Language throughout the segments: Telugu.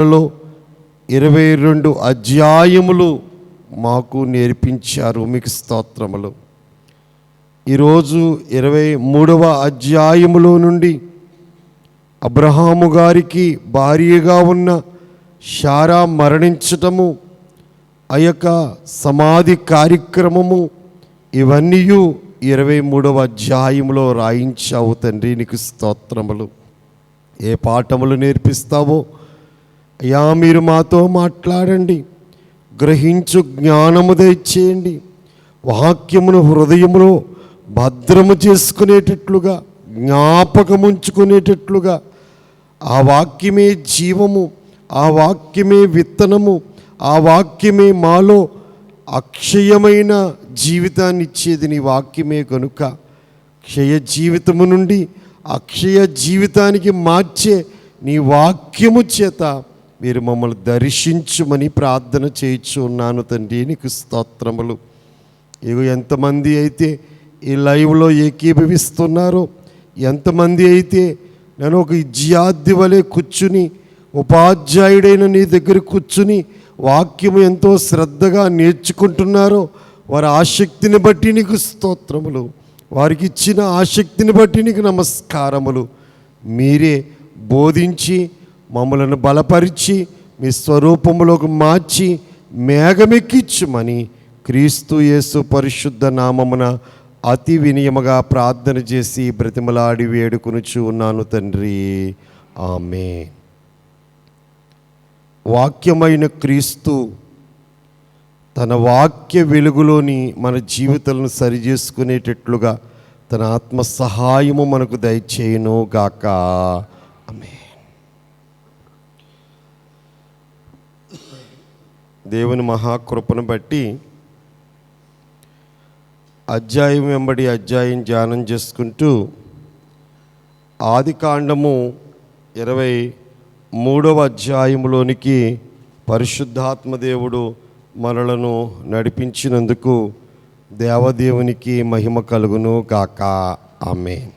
22 అధ్యాయములు మాకు నేర్పించారు. మీకు స్తోత్రములు. ఈరోజు 23వ అధ్యాయములో నుండి అబ్రహాము గారికి భార్యగా ఉన్న శారా మరణించటము, ఆ యొక్క సమాధి కార్యక్రమము, ఇవన్నీ 23వ అధ్యాయంలో రాయించావు తండ్రి. నీకు స్తోత్రములు. ఏ పాఠములు నేర్పిస్తావో అయ్యా మీరు మాతో మాట్లాడండి. గ్రహించు జ్ఞానము దయచేయండి. వాక్యమును హృదయములో భద్రము చేసుకునేటట్లుగా, జ్ఞాపకముంచుకునేటట్లుగా, ఆ వాక్యమే జీవము, ఆ వాక్యమే విత్తనము, ఆ వాక్యమే మాలో అక్షయమైన జీవితాన్ని ఇచ్చేది నీ వాక్యమే కనుక క్షయ జీవితము నుండి అక్షయ జీవితానికి మార్చే నీ వాక్యము చేత మీరు మమ్మల్ని దర్శించుమని ప్రార్థన చేయించు ఉన్నాను తండ్రి. నీకు స్తోత్రములు. ఇగో ఎంతమంది అయితే ఈ లైవ్లో ఏకీభవిస్తున్నారో, ఎంతమంది అయితే నేను ఒక విద్యార్థి వలె కూర్చుని, ఉపాధ్యాయుడైన నీ దగ్గర కూర్చుని వాక్యము ఎంతో శ్రద్ధగా నేర్చుకుంటున్నారో, వారి ఆసక్తిని బట్టి నీకు స్తోత్రములు. వారికి ఇచ్చిన ఆసక్తిని బట్టి నీకు నమస్కారములు. మీరే బోధించి మమ్మలను బలపరిచి మీ స్వరూపములోకి మార్చి మేఘమెక్కించుమని క్రీస్తు యేసు పరిశుద్ధ నామమున అతి వినయముగా ప్రార్థన చేసి బ్రతిమలాడి వేడుకొనుచు ఉన్నాను తండ్రి. ఆమేన్. వాక్యమైన క్రీస్తు తన వాక్య వెలుగులోని మన జీవితాలను సరిచేసుకునేటట్లుగా తన ఆత్మ సహాయము మనకు దయచేయును గాక. ఆమేన్. దేవుని మహాకృపను బట్టి అధ్యాయం వెంబడి అధ్యాయం ధ్యానం చేసుకుంటూ ఆదికాండము 23వ అధ్యాయంలోనికి పరిశుద్ధాత్మ దేవుడు మనలను నడిపించినందుకు దేవదేవునికి మహిమ కలుగును గాక. ఆమేన్.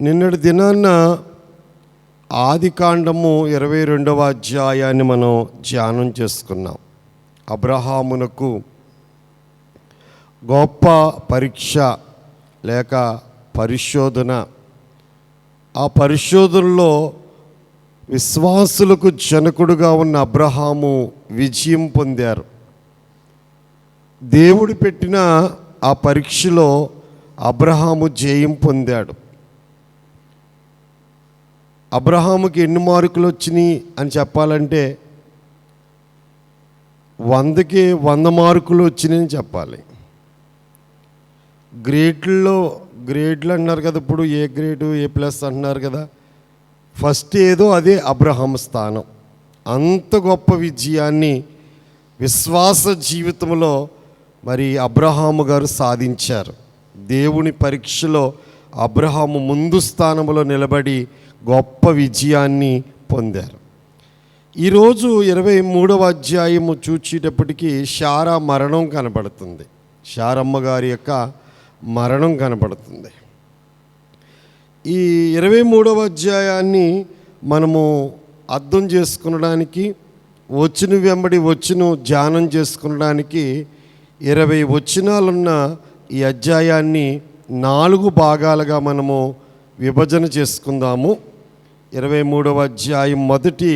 నిన్నటి దినాన్న ఆదికాండము 22వ అధ్యాయాన్ని మనం ధ్యానం చేసుకున్నాం. అబ్రహామునకు గొప్ప పరీక్ష లేక పరిశోధన. ఆ పరిశోధనలో విశ్వాసులకు జనకుడుగా ఉన్న అబ్రహాము విజయం పొందారు. దేవుడు పెట్టిన ఆ పరీక్షలో అబ్రహాము జయం పొందాడు. అబ్రహాముకి ఎన్ని మార్కులు వచ్చినాయి అని చెప్పాలంటే 100కి 100 మార్కులు వచ్చినాయని చెప్పాలి. గ్రేడ్లు అంటున్నారు కదా, ఇప్పుడు ఏ గ్రేడు ఏ ప్లస్ అంటున్నారు కదా. ఫస్ట్ ఏదో అదే అబ్రహాము స్థానం. అంత గొప్ప విజయాన్ని విశ్వాస జీవితంలో మరి అబ్రహాము గారు సాధించారు. దేవుని పరీక్షలో అబ్రహాము ముందు స్థానంలో నిలబడి గొప్ప విజయాన్ని పొందారు. ఈరోజు 23వ అధ్యాయము చూచేటప్పటికి శారా మరణం కనబడుతుంది. శారమ్మ గారి యొక్క మరణం కనబడుతుంది. ఈ 23వ అధ్యాయాన్ని మనము అర్థం చేసుకునడానికి, వచ్చును వెంబడి వచ్చును ధ్యానం చేసుకునడానికి 20 వచనాలున్న ఈ అధ్యాయాన్ని 4 భాగాలుగా మనము విభజన చేసుకుందాము. 23వ అధ్యాయం మొదటి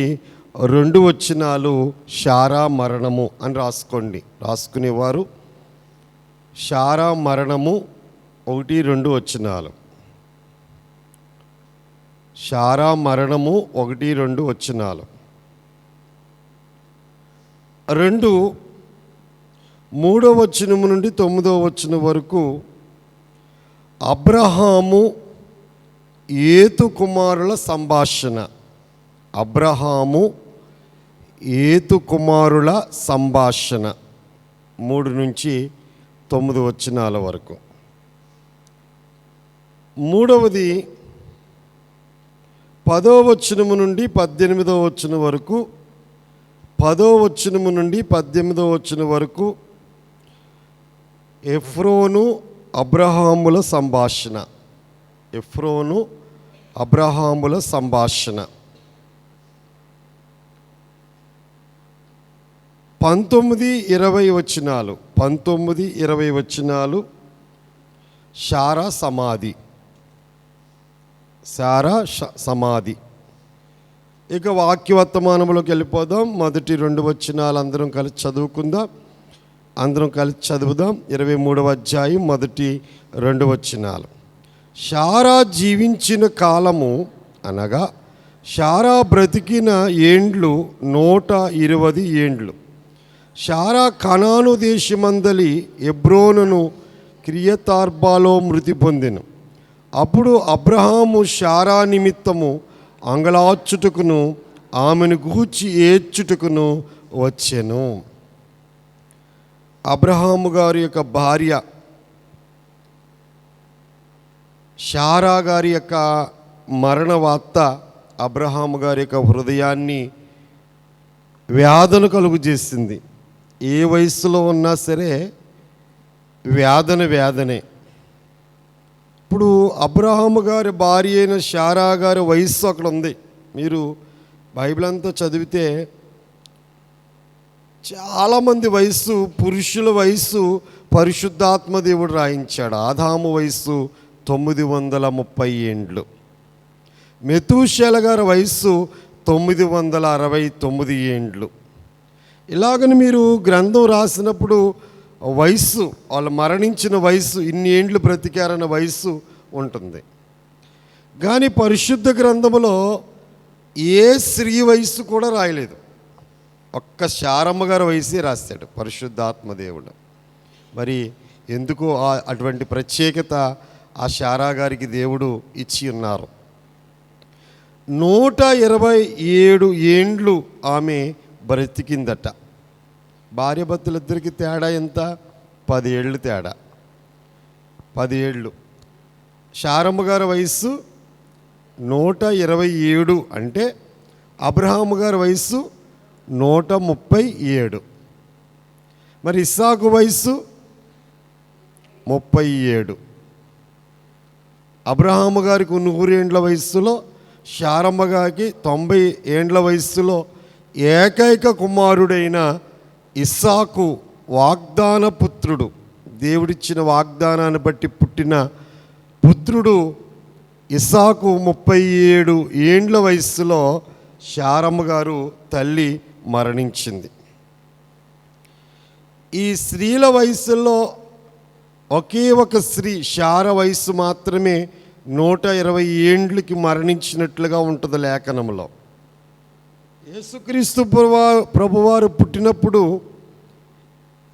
2 వచనాలు శారా మరణము అని రాసుకోండి. రాసుకునేవారు శారా మరణము 1-2 వచనాలు. శారా మరణము 1-2 వచనాలు. 3వ వచనము నుండి 9వ వచనం వరకు అబ్రహాము ఏతు కుమారుల సంభాషణ. అబ్రహాము ఏతు కుమారుల సంభాషణ 3 నుంచి 9 వచనాల వరకు. మూడవది 10వ వచనము నుండి 18వ వచనం వరకు, 10వ వచనము నుండి 18వ వచనం వరకు ఎఫ్రోను అబ్రహాముల సంభాషణ. ఎఫ్రోను అబ్రహాముల సంభాషణ. 19-20 వచనాలు. 19-20 వచనాలు. శారా సమాధి. ఇక వాక్యవర్తమానంలోకి వెళ్ళిపోదాం. మొదటి 2 వచనాలు అందరం కలిసి చదువుకుందాం. అందరం కలిసి చదువుదాం. 23వ అధ్యాయం మొదటి 2 వచనాలు. శారా జీవించిన కాలము అనగా శారా బ్రతికిన ఏండ్లు 120 ఏండ్లు. శారా కనాను దేశమందలి హెబ్రోనును కిర్యతార్బాలో మృతి పొందెను. అప్పుడు అబ్రహాము శారా నిమిత్తము అంగలార్చుటకును ఆమెను గూర్చి ఏడ్చుటకును వచ్చెను. అబ్రహాము గారి యొక్క భార్య శారా గారి యొక్క మరణ వార్త అబ్రహాము గారి యొక్క హృదయాన్ని వేదన కలుగు చేసింది. ఏ వయసులో ఉన్నా సరే వేదనే. ఇప్పుడు అబ్రహాము గారి భార్య అయిన శారా గారి వయస్సు అక్కడ ఉంది. మీరు బైబిల్ అంతా చదివితే చాలామంది వయస్సు, పురుషుల వయస్సు పరిశుద్ధాత్మ దేవుడు రాయించాడు. ఆదాము వయస్సు 930 ఏండ్లు. మెతూషెల గారి వయస్సు 969 ఏండ్లు. ఇలాగని మీరు గ్రంథం రాసినప్పుడు వయస్సు, వాళ్ళు మరణించిన వయస్సు, ఇన్ని ఏండ్లు బ్రతికారన్న వయస్సు ఉంటుంది. కానీ పరిశుద్ధ గ్రంథములో ఏ స్త్రీ వయస్సు కూడా రాయలేదు. ఒక్క శారమ్మ గారి వయసే రాశాడు పరిశుద్ధాత్మదేవుడు. మరి ఎందుకో అటువంటి ప్రత్యేకత ఆ శారా గారికి దేవుడు ఇచ్చి ఉన్నారు. 127 ఏండ్లు ఆమె బ్రతికిందట. భార్యాభర్తలిద్దరికి తేడా ఎంత? 10 ఏళ్ళు తేడా. 10 ఏళ్ళు. శారమ్మ గారి వయస్సు 127 అంటే అబ్రహాము గారి వయస్సు 137. మరి ఇస్సాకు వయస్సు 37. అబ్రహాము గారికి 100 ఏండ్ల వయస్సులో, శారమ్మ గారికి 90 ఏండ్ల వయస్సులో ఏకైక కుమారుడైన ఇస్సాకు వాగ్దాన పుత్రుడు, దేవుడిచ్చిన వాగ్దానాన్ని బట్టి పుట్టిన పుత్రుడు ఇస్సాకు 37 ఏండ్ల వయస్సులో శారమ్మ గారు తల్లి మరణించింది. ఈ స్త్రీల వయసులో ఒకే ఒక స్త్రీ శార వయస్సు మాత్రమే 120 ఏండ్లకి మరణించినట్లుగా ఉంటుంది లేఖనంలో. యేసుక్రీస్తు ప్రభువారు పుట్టినప్పుడు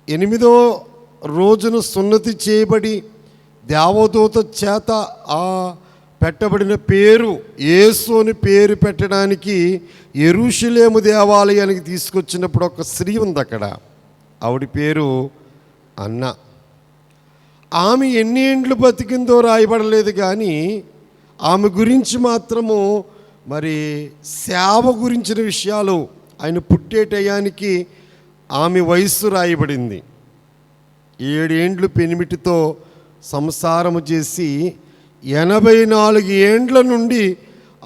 8వ రోజున సున్నతి చేయబడి దేవదూత చేత ఆ పెట్టబడిన పేరు యేసు అని పేరు పెట్టడానికి యెరూషలేము దేవాలయానికి తీసుకొచ్చినప్పుడు ఒక స్త్రీ ఉంది అక్కడ. ఆవిడ పేరు అన్న. ఆమె ఎన్ని ఏండ్లు బతికిందో రాయబడలేదు, కానీ ఆమె గురించి మాత్రము మరి సేవ గురించిన విషయాలు, ఆయన పుట్టే టయానికి ఆమె వయస్సు రాయబడింది. 7 ఏండ్లు పెనిమిటితో సంసారము చేసి 84 ఏండ్ల నుండి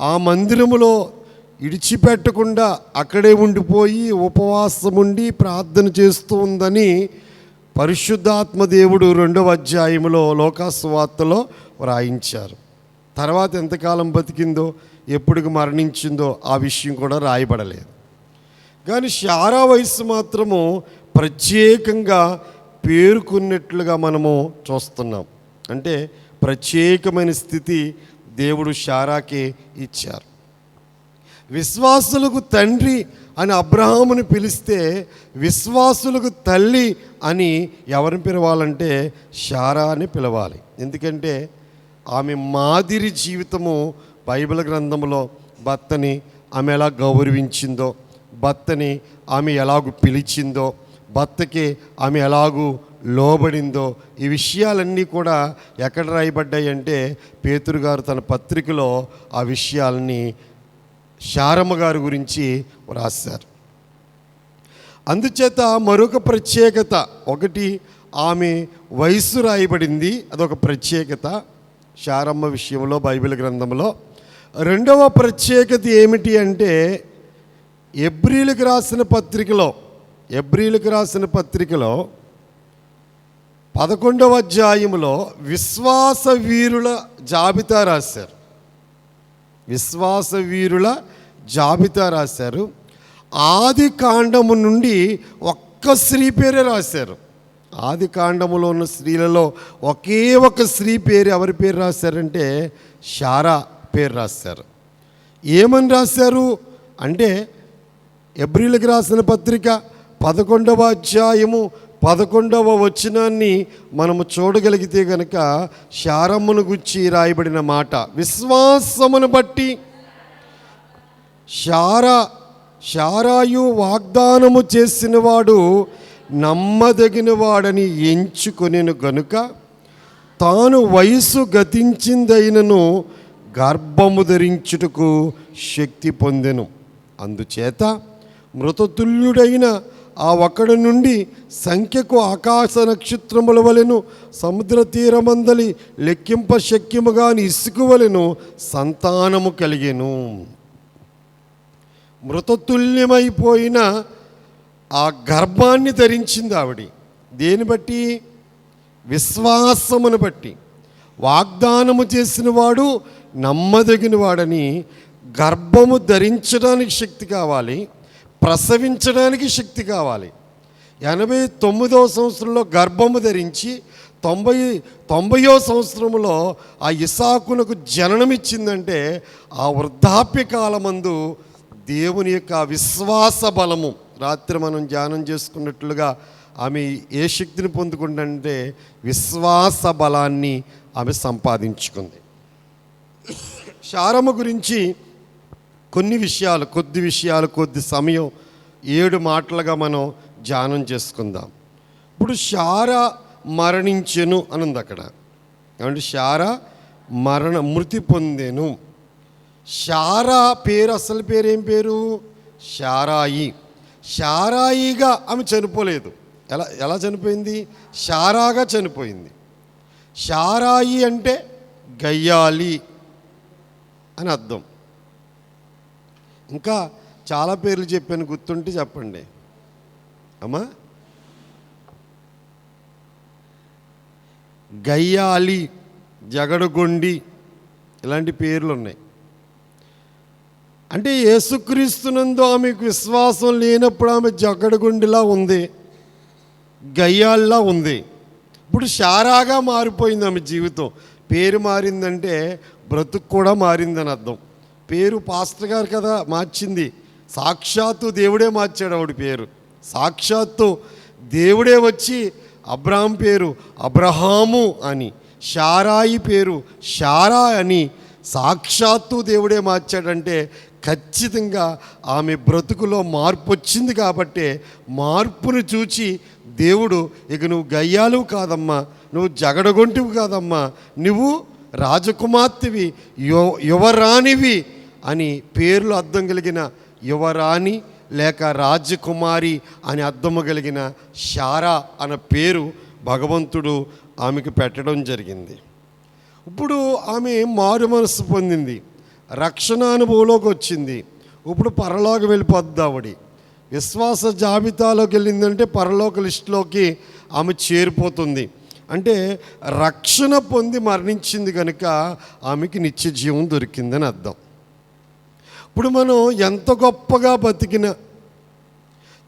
ఆ మందిరములో ఇడిచిపెట్టకుండా అక్కడే ఉండిపోయి ఉపవాసం ఉండి ప్రార్థన చేస్తూ ఉందని పరిశుద్ధాత్మ దేవుడు 2వ అధ్యాయంలో లోకాసువార్తలో వ్రాయించారు. తర్వాత ఎంతకాలం బతికిందో, ఎప్పటికి మరణించిందో ఆ విషయం కూడా రాయబడలేదు. కానీ శారా వయస్సు మాత్రము ప్రత్యేకంగా పేర్కొన్నట్లుగా మనము చూస్తున్నాం. అంటే ప్రత్యేకమైన స్థితి దేవుడు శారాకే ఇచ్చారు. విశ్వాసులకు తండ్రి అని అబ్రహాముని పిలిస్తే విశ్వాసులకు తల్లి అని ఎవరిని పిలవాలంటే శారా అని పిలవాలి. ఎందుకంటే ఆమె మాదిరి జీవితము బైబిల్ గ్రంథంలో భర్తని ఆమె ఎలా గౌరవించిందో, భర్తని ఆమె ఎలాగూ పిలిచిందో, భర్తకి ఆమె ఎలాగూ లోబడిందో, ఈ విషయాలన్నీ కూడా ఎక్కడ రాయబడ్డాయి అంటే పేతురు గారు తన పత్రికలో ఆ విషయాలని శారమ్మ గారి గురించి రాశారు. అందుచేత మరొక ప్రత్యేకత, ఒకటి ఆమె వయస్సు రాయబడింది, అదొక ప్రత్యేకత శారమ్మ విషయంలో బైబిల్ గ్రంథంలో. రెండవ ప్రత్యేకత ఏమిటి అంటే హెబ్రీయులకు రాసిన పత్రికలో హెబ్రీయులకు రాసిన పత్రికలో 11వ అధ్యాయములో విశ్వాస వీరుల జాబితా రాశారు. విశ్వాస వీరుల జాబితా రాశారు. ఆది కాండము నుండి ఒక్క స్త్రీ పేరే రాశారు. ఆది కాండములో ఉన్న స్త్రీలలో ఒకే ఒక స్త్రీ పేరు ఎవరి పేరు రాశారంటే శారా పేరు రాశారు. ఏమని రాశారు అంటే హెబ్రీయులకు రాసిన పత్రిక 11వ అధ్యాయము 11వ వచనాన్ని మనము చూడగలిగితే గనక శారమ్మను గురించి రాయబడిన మాట, విశ్వాసమును బట్టి శారాయు వాగ్దానము చేసినవాడు నమ్మదగిన వాడని ఎంచుకొనెను గనుక తాను వయసు గతించిందైనను గర్భము ధరించుటకు శక్తి పొందెను. అందుచేత మృతతుల్యుడైన ఆ ఒక్కడి నుండి సంఖ్యకు ఆకాశ నక్షత్రముల వలెను సముద్ర తీరమందలి లెక్కింప శక్యముగాని ఇసుక వలెను సంతానము కలిగెను. మృతతుల్యమైపోయిన ఆ గర్భాన్ని ధరించింది ఆవిడ. దేని బట్టి? విశ్వాసమును బట్టి. వాగ్దానము చేసిన వాడు నమ్మదగిన వాడని. గర్భము ధరించడానికి శక్తి కావాలి, ప్రసవించడానికి శక్తి కావాలి. 89వ సంవత్సరంలో గర్భము ధరించి 90వ సంవత్సరంలో ఆ ఇసాకునకు జననమిచ్చిందంటే ఆ వృద్ధాప్య కాలమందు దేవుని యొక్క విశ్వాస బలము. రాత్రి మనం ధ్యానం చేసుకున్నట్లుగా ఆమె ఏ శక్తిని పొందుకుందంటే విశ్వాస బలాన్ని ఆమె సంపాదించుకుంది. శారమ్మ గురించి కొద్ది విషయాలు కొద్ది సమయం 7 మాటలుగా మనం ధ్యానం చేసుకుందాం. ఇప్పుడు శారా మరణించెను అనుంది అక్కడ. అంటే శారా మృతి పొందెను. శారా పేరు, అసలు పేరు ఏం పేరు? శారాయి. శారాయిగా ఆమె చనిపోలేదు. ఎలా చనిపోయింది? శారాగా చనిపోయింది. శారాయి అంటే గయ్యాలి అని అర్థం. ఇంకా చాలా పేర్లు చెప్పాను, గుర్తుంటే చెప్పండి అమ్మా. గయ్యాలి, జగడగొండి, ఇలాంటి పేర్లు ఉన్నాయి. అంటే యేసుక్రీస్తునందు ఆమెకు విశ్వాసం లేనప్పుడు ఆమె జగడగొండిలా ఉంది, గయ్యాల్లా ఉంది. ఇప్పుడు శారాగా మారిపోయింది ఆమె జీవితం. పేరు మారిందంటే బ్రతుకు కూడా మారిందని అర్థం. పేరు పాస్టర్ గారు కదా మార్చింది, సాక్షాత్తు దేవుడే మార్చాడు ఆవిడ పేరు. సాక్షాత్తు దేవుడే వచ్చి అబ్రాహాం పేరు అబ్రహాము అని, శారాయి పేరు శారా అని సాక్షాత్తు దేవుడే మార్చాడంటే ఖచ్చితంగా ఆమె బ్రతుకులో మార్పు వచ్చింది. కాబట్టి మార్పును చూచి దేవుడు, ఇక నువ్వు గయ్యాలు కాదమ్మా, నువ్వు జగడగొంటివి కాదమ్మా, నువ్వు రాజకుమార్తెవి, యువరాణివి అని పేర్లు అర్థం కలిగిన యువరాణి లేక రాజకుమారి అని అర్థము కలిగిన శారా అన్న పేరు భగవంతుడు ఆమెకు పెట్టడం జరిగింది. ఇప్పుడు ఆమె మారు మనసు పొందింది, రక్షణ అనుభవంలోకి వచ్చింది. ఇప్పుడు పరలోక వెళ్ళిపోద్ది ఆవిడ. విశ్వాస జాబితాలోకి వెళ్ళిందంటే పరలోక లిస్టులోకి ఆమె చేరిపోతుంది. అంటే రక్షణ పొంది మరణించింది కనుక ఆమెకి నిత్య జీవం దొరికిందని అర్థం. ఇప్పుడు మనం ఎంత గొప్పగా బతికినా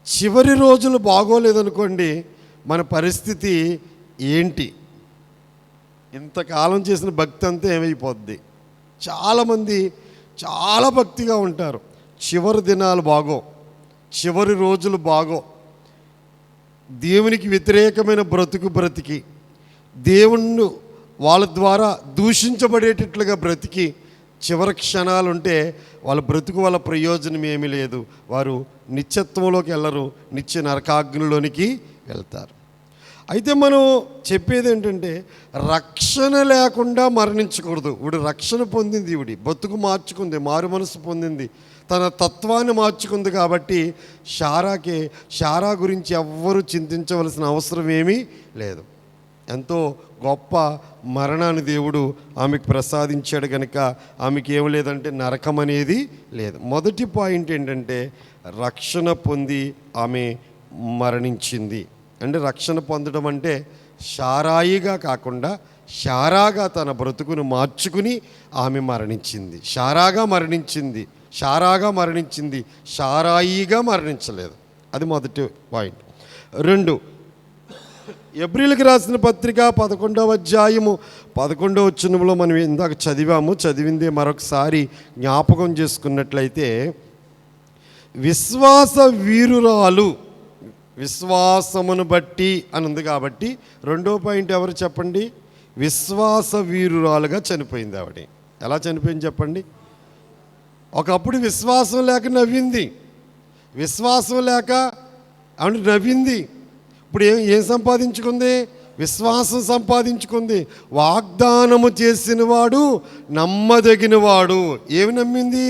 చివరి రోజులు బాగోలేదనుకోండి, మన పరిస్థితి ఏంటి? ఇంతకాలం చేసిన భక్తి అంతా ఏమైపోద్ది? చాలామంది చాలా భక్తిగా ఉంటారు, చివరి దినాలు బాగో, చివరి రోజులు బాగో, దేవునికి వ్యతిరేకమైన బ్రతికి దేవుణ్ణి వాళ్ళ ద్వారా దూషించబడేటట్లుగా బ్రతికి చివరి క్షణాలు ఉంటే వాళ్ళ బ్రతుకు వల్ల ప్రయోజనం ఏమీ లేదు. వారు నిత్యత్వంలోకి వెళ్ళరు, నిత్య నరకాగ్నిలోనికి వెళ్తారు. అయితే మనం చెప్పేది ఏంటంటే రక్షణ లేకుండా మరణించకూడదు. ఇప్పుడు రక్షణ పొందింది, ఇవిడి బతుకు మార్చుకుంది, మారు మనసు పొందింది, తన తత్వాన్ని మార్చుకుంది. కాబట్టి శారా గురించి ఎవ్వరూ చింతించవలసిన అవసరం ఏమీ లేదు. ఎంతో గొప్ప మరణాన్ని దేవుడు ఆమెకు ప్రసాదించాడు కనుక ఆమెకి ఏం లేదంటే నరకం అనేది లేదు. మొదటి పాయింట్ ఏంటంటే రక్షణ పొంది ఆమె మరణించింది. అంటే రక్షణ పొందడం అంటే శారాయిగా కాకుండా శారాగా తన బ్రతుకును మార్చుకుని ఆమె మరణించింది. శారాగా మరణించింది, శారాయిగా మరణించలేదు. అది మొదటి పాయింట్. 2, ఎబ్రీయులకు రాసిన పత్రిక 11వ అధ్యాయము 11వ వచనంలో మనం ఇందాక చదివిందే మరొకసారి జ్ఞాపకం చేసుకున్నట్లయితే, విశ్వాస వీరురాలు విశ్వాసమును బట్టి అని ఉంది. కాబట్టి 2వ పాయింట్ ఎవరు చెప్పండి? విశ్వాస వీరురాలుగా చనిపోయింది ఆవిడ. ఎలా చనిపోయింది చెప్పండి? ఒకప్పుడు విశ్వాసం లేక నవ్వింది, విశ్వాసం లేక ఆవిడ నవ్వింది. ఇప్పుడు ఏం సంపాదించుకుంది? విశ్వాసం సంపాదించుకుంది. వాగ్దానము చేసినవాడు నమ్మదగినవాడు. ఏమి నమ్మింది?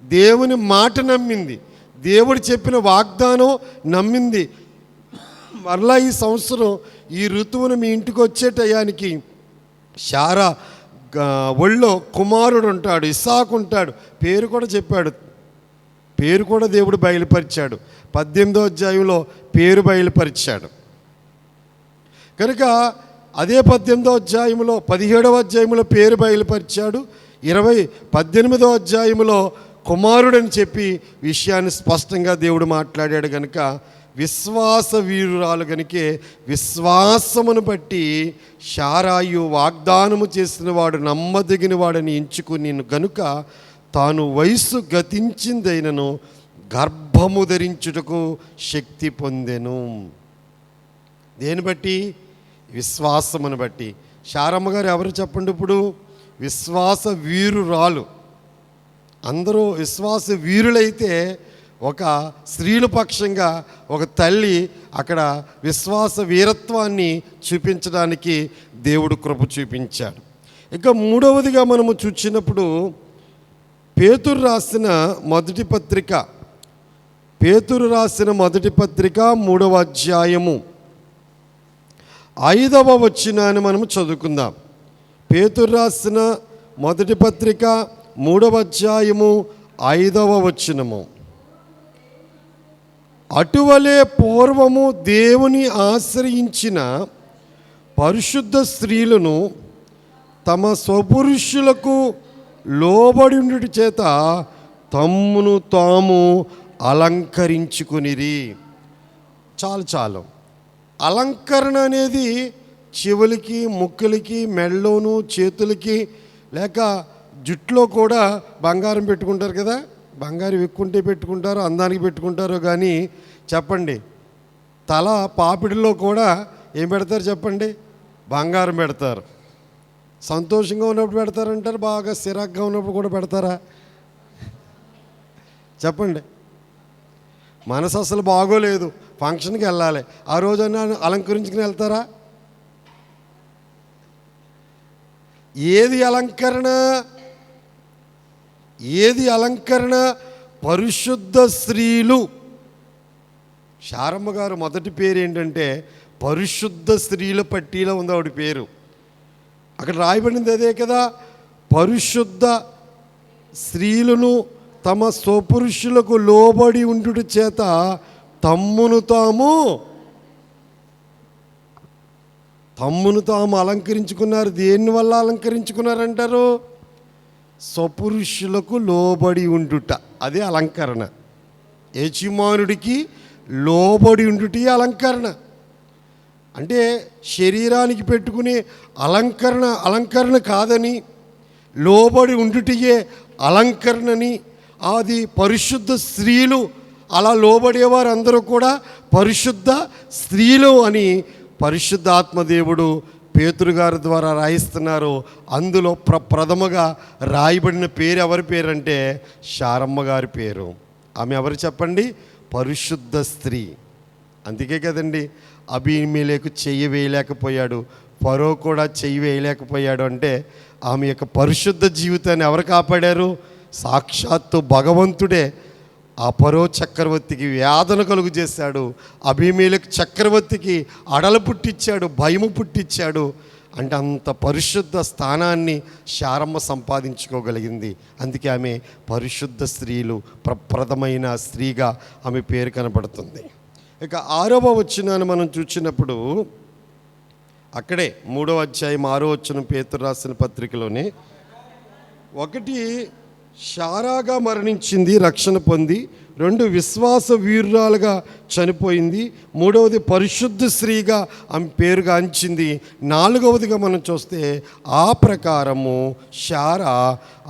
దేవుని మాట నమ్మింది, దేవుడు చెప్పిన వాగ్దానం నమ్మింది. మరలా ఈ సంవత్సరం ఈ ఋతువును మీ ఇంటికి వచ్చే టయానికి శారా ఒళ్ళో కుమారుడు ఉంటాడు, ఇస్సాకు ఉంటాడు. పేరు కూడా చెప్పాడు, పేరు కూడా దేవుడు బయలుపరిచాడు. 18వ అధ్యాయంలో పేరు బయలుపరిచాడు. కనుక అదే 18వ అధ్యాయంలో 17వ అధ్యాయంలో పేరు బయలుపరిచాడు. 18వ అధ్యాయంలో కుమారుడని చెప్పి విషయాన్ని స్పష్టంగా దేవుడు మాట్లాడాడు. కనుక విశ్వాస వీరురాలు కనుకే విశ్వాసమును బట్టి శారాయు వాగ్దానము చేసిన వాడు నమ్మదగిన వాడని ఎంచుకుని గనుక తాను వయస్సు గతించిందైనను గర్భము ధరించుటకు శక్తి పొందెను. దేని బట్టి? విశ్వాసమును బట్టి. శారమ్మ గారు ఎవరు చెప్పండి? ఇప్పుడు విశ్వాస వీరురాలు. అందరూ విశ్వాస వీరులైతే ఒక స్త్రీల పక్షంగా ఒక తల్లి అక్కడ విశ్వాస వీరత్వాన్ని చూపించడానికి దేవుడు కృప చూపించాడు. ఇక 3వదిగా మనము చూసినప్పుడు పేతురు రాసిన మొదటి పత్రిక 3వ అధ్యాయము 5వ వచనాన్ని మనము చదువుకుందాం. పేతురు రాసిన మొదటి పత్రిక 3వ అధ్యాయము 5వ వచనము. అటువలే పూర్వము దేవుని ఆశ్రయించిన పరిశుద్ధ స్త్రీలను తమ స్వపురుషులకు లోబడి ఉండుట చేత తమ్మును తాము అలంకరించుకునిరి. చాలు. అలంకరణ అనేది చెవులకి, ముక్కులకి, మెళ్ళలోను, చేతులకి, లేక జుట్టులో కూడా బంగారం పెట్టుకుంటారు కదా. బంగారం ఎక్కుంటే పెట్టుకుంటారో, అందానికి పెట్టుకుంటారో కానీ చెప్పండి, తల పాపిడిలో కూడా ఏం పెడతారు చెప్పండి? బంగారం పెడతారు. సంతోషంగా ఉన్నప్పుడు పెడతారంటారు, బాగా సిరాగ్గా ఉన్నప్పుడు కూడా పెడతారా చెప్పండి? మనసు అసలు బాగోలేదు, ఫంక్షన్కి వెళ్ళాలి, ఆ రోజన్నా అలంకరించుకుని వెళ్తారా? ఏది అలంకరణ? పరిశుద్ధ స్త్రీలు. శారమ్మ గారు మొదటి పేరు ఏంటంటే పరిశుద్ధ స్త్రీల పట్టీలో ఉంది ఆవిడ పేరు. అక్కడ రాయబడింది అదే కదా. పరిశుద్ధ స్త్రీలను తమ స్వపురుషులకు లోబడి ఉండుట చేత తమ్మును తాము అలంకరించుకున్నారు. దేనివల్ల అలంకరించుకున్నారంటారు? స్వపురుషులకు లోబడి ఉండుట, అదే అలంకరణ. యజమానుడికి లోబడి ఉండుట అలంకరణ. అంటే శరీరానికి పెట్టుకునే అలంకరణ కాదని, లోబడి ఉండుటయే అలంకరణని. అది పరిశుద్ధ స్త్రీలు, అలా లోబడేవారు అందరూ కూడా పరిశుద్ధ స్త్రీలు అని పరిశుద్ధాత్మదేవుడు పేతురు గారి ద్వారా రాయిస్తున్నారు. అందులో ప్రథమగా రాయబడిన పేరు ఎవరి పేరు అంటే శారమ్మ గారి పేరు. ఆమె ఎవరు చెప్పండి? పరిశుద్ధ స్త్రీ. అందుకే కదండి అబీమెలెకు చెయ్యి వేయలేకపోయాడు, ఫరో కూడా చెయ్యి వేయలేకపోయాడు. అంటే ఆమె యొక్క పరిశుద్ధ జీవితాన్ని ఎవరు కాపాడారు? సాక్షాత్తు భగవంతుడే. ఆ ఫరో చక్రవర్తికి వేదన కలుగు చేశాడు, అబీమెలెకు చక్రవర్తికి అడలు పుట్టించాడు, భయము పుట్టించాడు. అంటే అంత పరిశుద్ధ స్థానాన్ని శారమ్మ సంపాదించుకోగలిగింది. అందుకే ఆమె పరిశుద్ధ స్త్రీలు ప్రప్రథమైన స్త్రీగా ఆమె పేరు కనపడుతుంది. ఇక 6వ వచనాన్ని మనం చూసినప్పుడు అక్కడే 3వ అధ్యాయం 6వ వచనం పేతురు రాసిన పత్రికలోనే 1 శారాగా మరణించింది, రక్షణ పొంది. 2 విశ్వాస వీరురాలుగా చనిపోయింది. 3వది పరిశుద్ధ స్త్రీగా ఆమె పేరుగా అంచింది. 4వదిగా మనం చూస్తే ఆ ప్రకారము శారా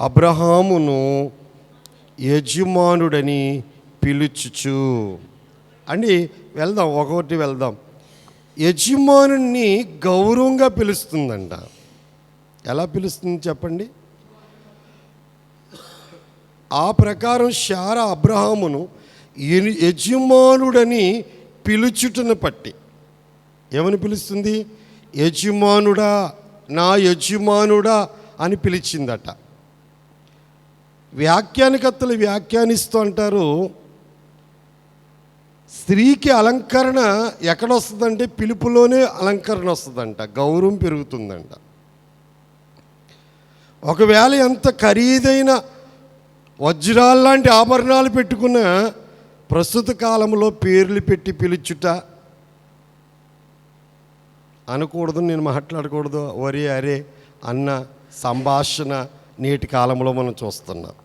అబ్రహామును యజమానుడని పిలుచుచు అండి. వెళ్దాం, ఒక్కొక్కటి వెళ్దాం. యజమానుని గౌరవంగా పిలుస్తుందంట. ఎలా పిలుస్తుంది చెప్పండి? ఆ ప్రకారం శారా అబ్రహామును యజమానుడని పిలుచుటను పట్టి ఏమని పిలుస్తుంది? యజమానుడా, నా యజమానుడా అని పిలిచిందట. వ్యాఖ్యానకర్తలు వ్యాఖ్యానిస్తూ అంటారు, స్త్రీకి అలంకరణ ఎక్కడొస్తుందంటే పిలుపులోనే అలంకరణ వస్తుందంట, గౌరవం పెరుగుతుందంట. ఒకవేళ ఎంత ఖరీదైన వజ్రాల్లాంటి ఆభరణాలు పెట్టుకున్న ప్రస్తుత కాలంలో పేర్లు పెట్టి పిలుచుట అనకూడదు, నేను మాట్లాడకూడదు, ఒరే అరే అన్న సంభాషణ నేటి కాలంలో మనం చూస్తున్నాం.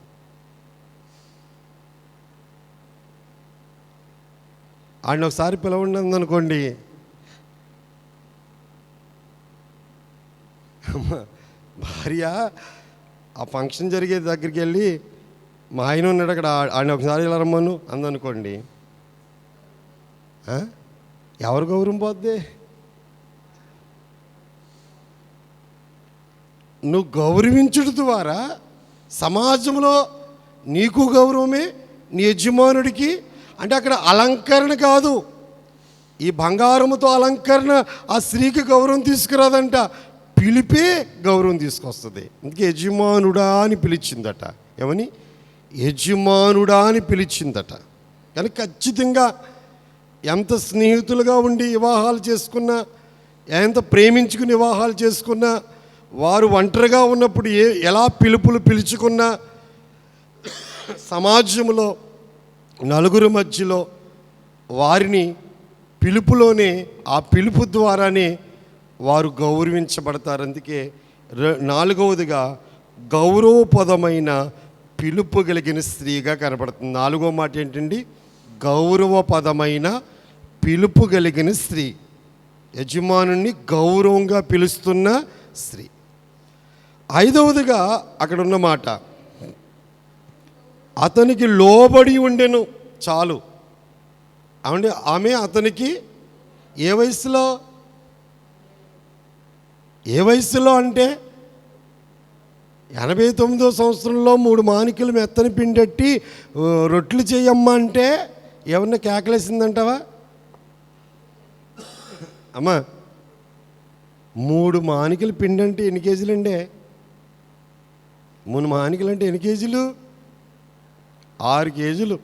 ఆయన ఒకసారి పిలవండి అనుకోండి, భార్య ఆ ఫంక్షన్ జరిగే దగ్గరికి వెళ్ళి మా ఆయన ఉన్నాడు అక్కడ, ఆయన ఒకసారి ఇలా రమ్మను అందనుకోండి, ఎవరు గౌరవం పోద్ది? నువ్వు గౌరవించుట ద్వారా సమాజంలో నీకు గౌరవమే, నీ యజమానుడికి. అంటే అక్కడ అలంకరణ కాదు, ఈ బంగారముతో అలంకరణ ఆ స్త్రీకి గౌరవం తీసుకురాదంట, పిలిపే గౌరవం తీసుకొస్తుంది. అందుకే యజమానుడా అని పిలిచిందట. ఏమని? యజమానుడా అని పిలిచిందట. కానీ ఖచ్చితంగా ఎంత స్నేహితులుగా ఉండి వివాహాలు చేసుకున్నా, ఎంత ప్రేమించుకుని వివాహాలు చేసుకున్నా, వారు ఒంటరిగా ఉన్నప్పుడు ఎలా పిలుపులు పిలుచుకున్నా, సమాజంలో నలుగురు మధ్యలో వారిని పిలుపులోనే, ఆ పిలుపు ద్వారానే వారు గౌరవించబడతారు. అందుకే 4వదిగా గౌరవపదమైన పిలుపు కలిగిన స్త్రీగా కనపడుతుంది. 4వ మాట ఏంటండి? గౌరవపదమైన పిలుపు కలిగిన స్త్రీ, యజమానుని గౌరవంగా పిలుస్తున్న స్త్రీ. 5వదిగా అక్కడ ఉన్న మాట, అతనికి లోబడి ఉండెను. చాలు. అవునండి, ఆమె అతనికి ఏ వయసులో అంటే 89వ సంవత్సరంలో 3 మానికలు మెత్తని పిండెట్టి రొట్టెలు చేయమ్మా అంటే ఎవరిని కేకలేసిందంటావా? అమ్మా, 3 మానికలు పిండి అంటే ఎన్ని కేజీలు అండి? 3 మానికలు అంటే ఎన్ని కేజీలు? 6 కేజీలు.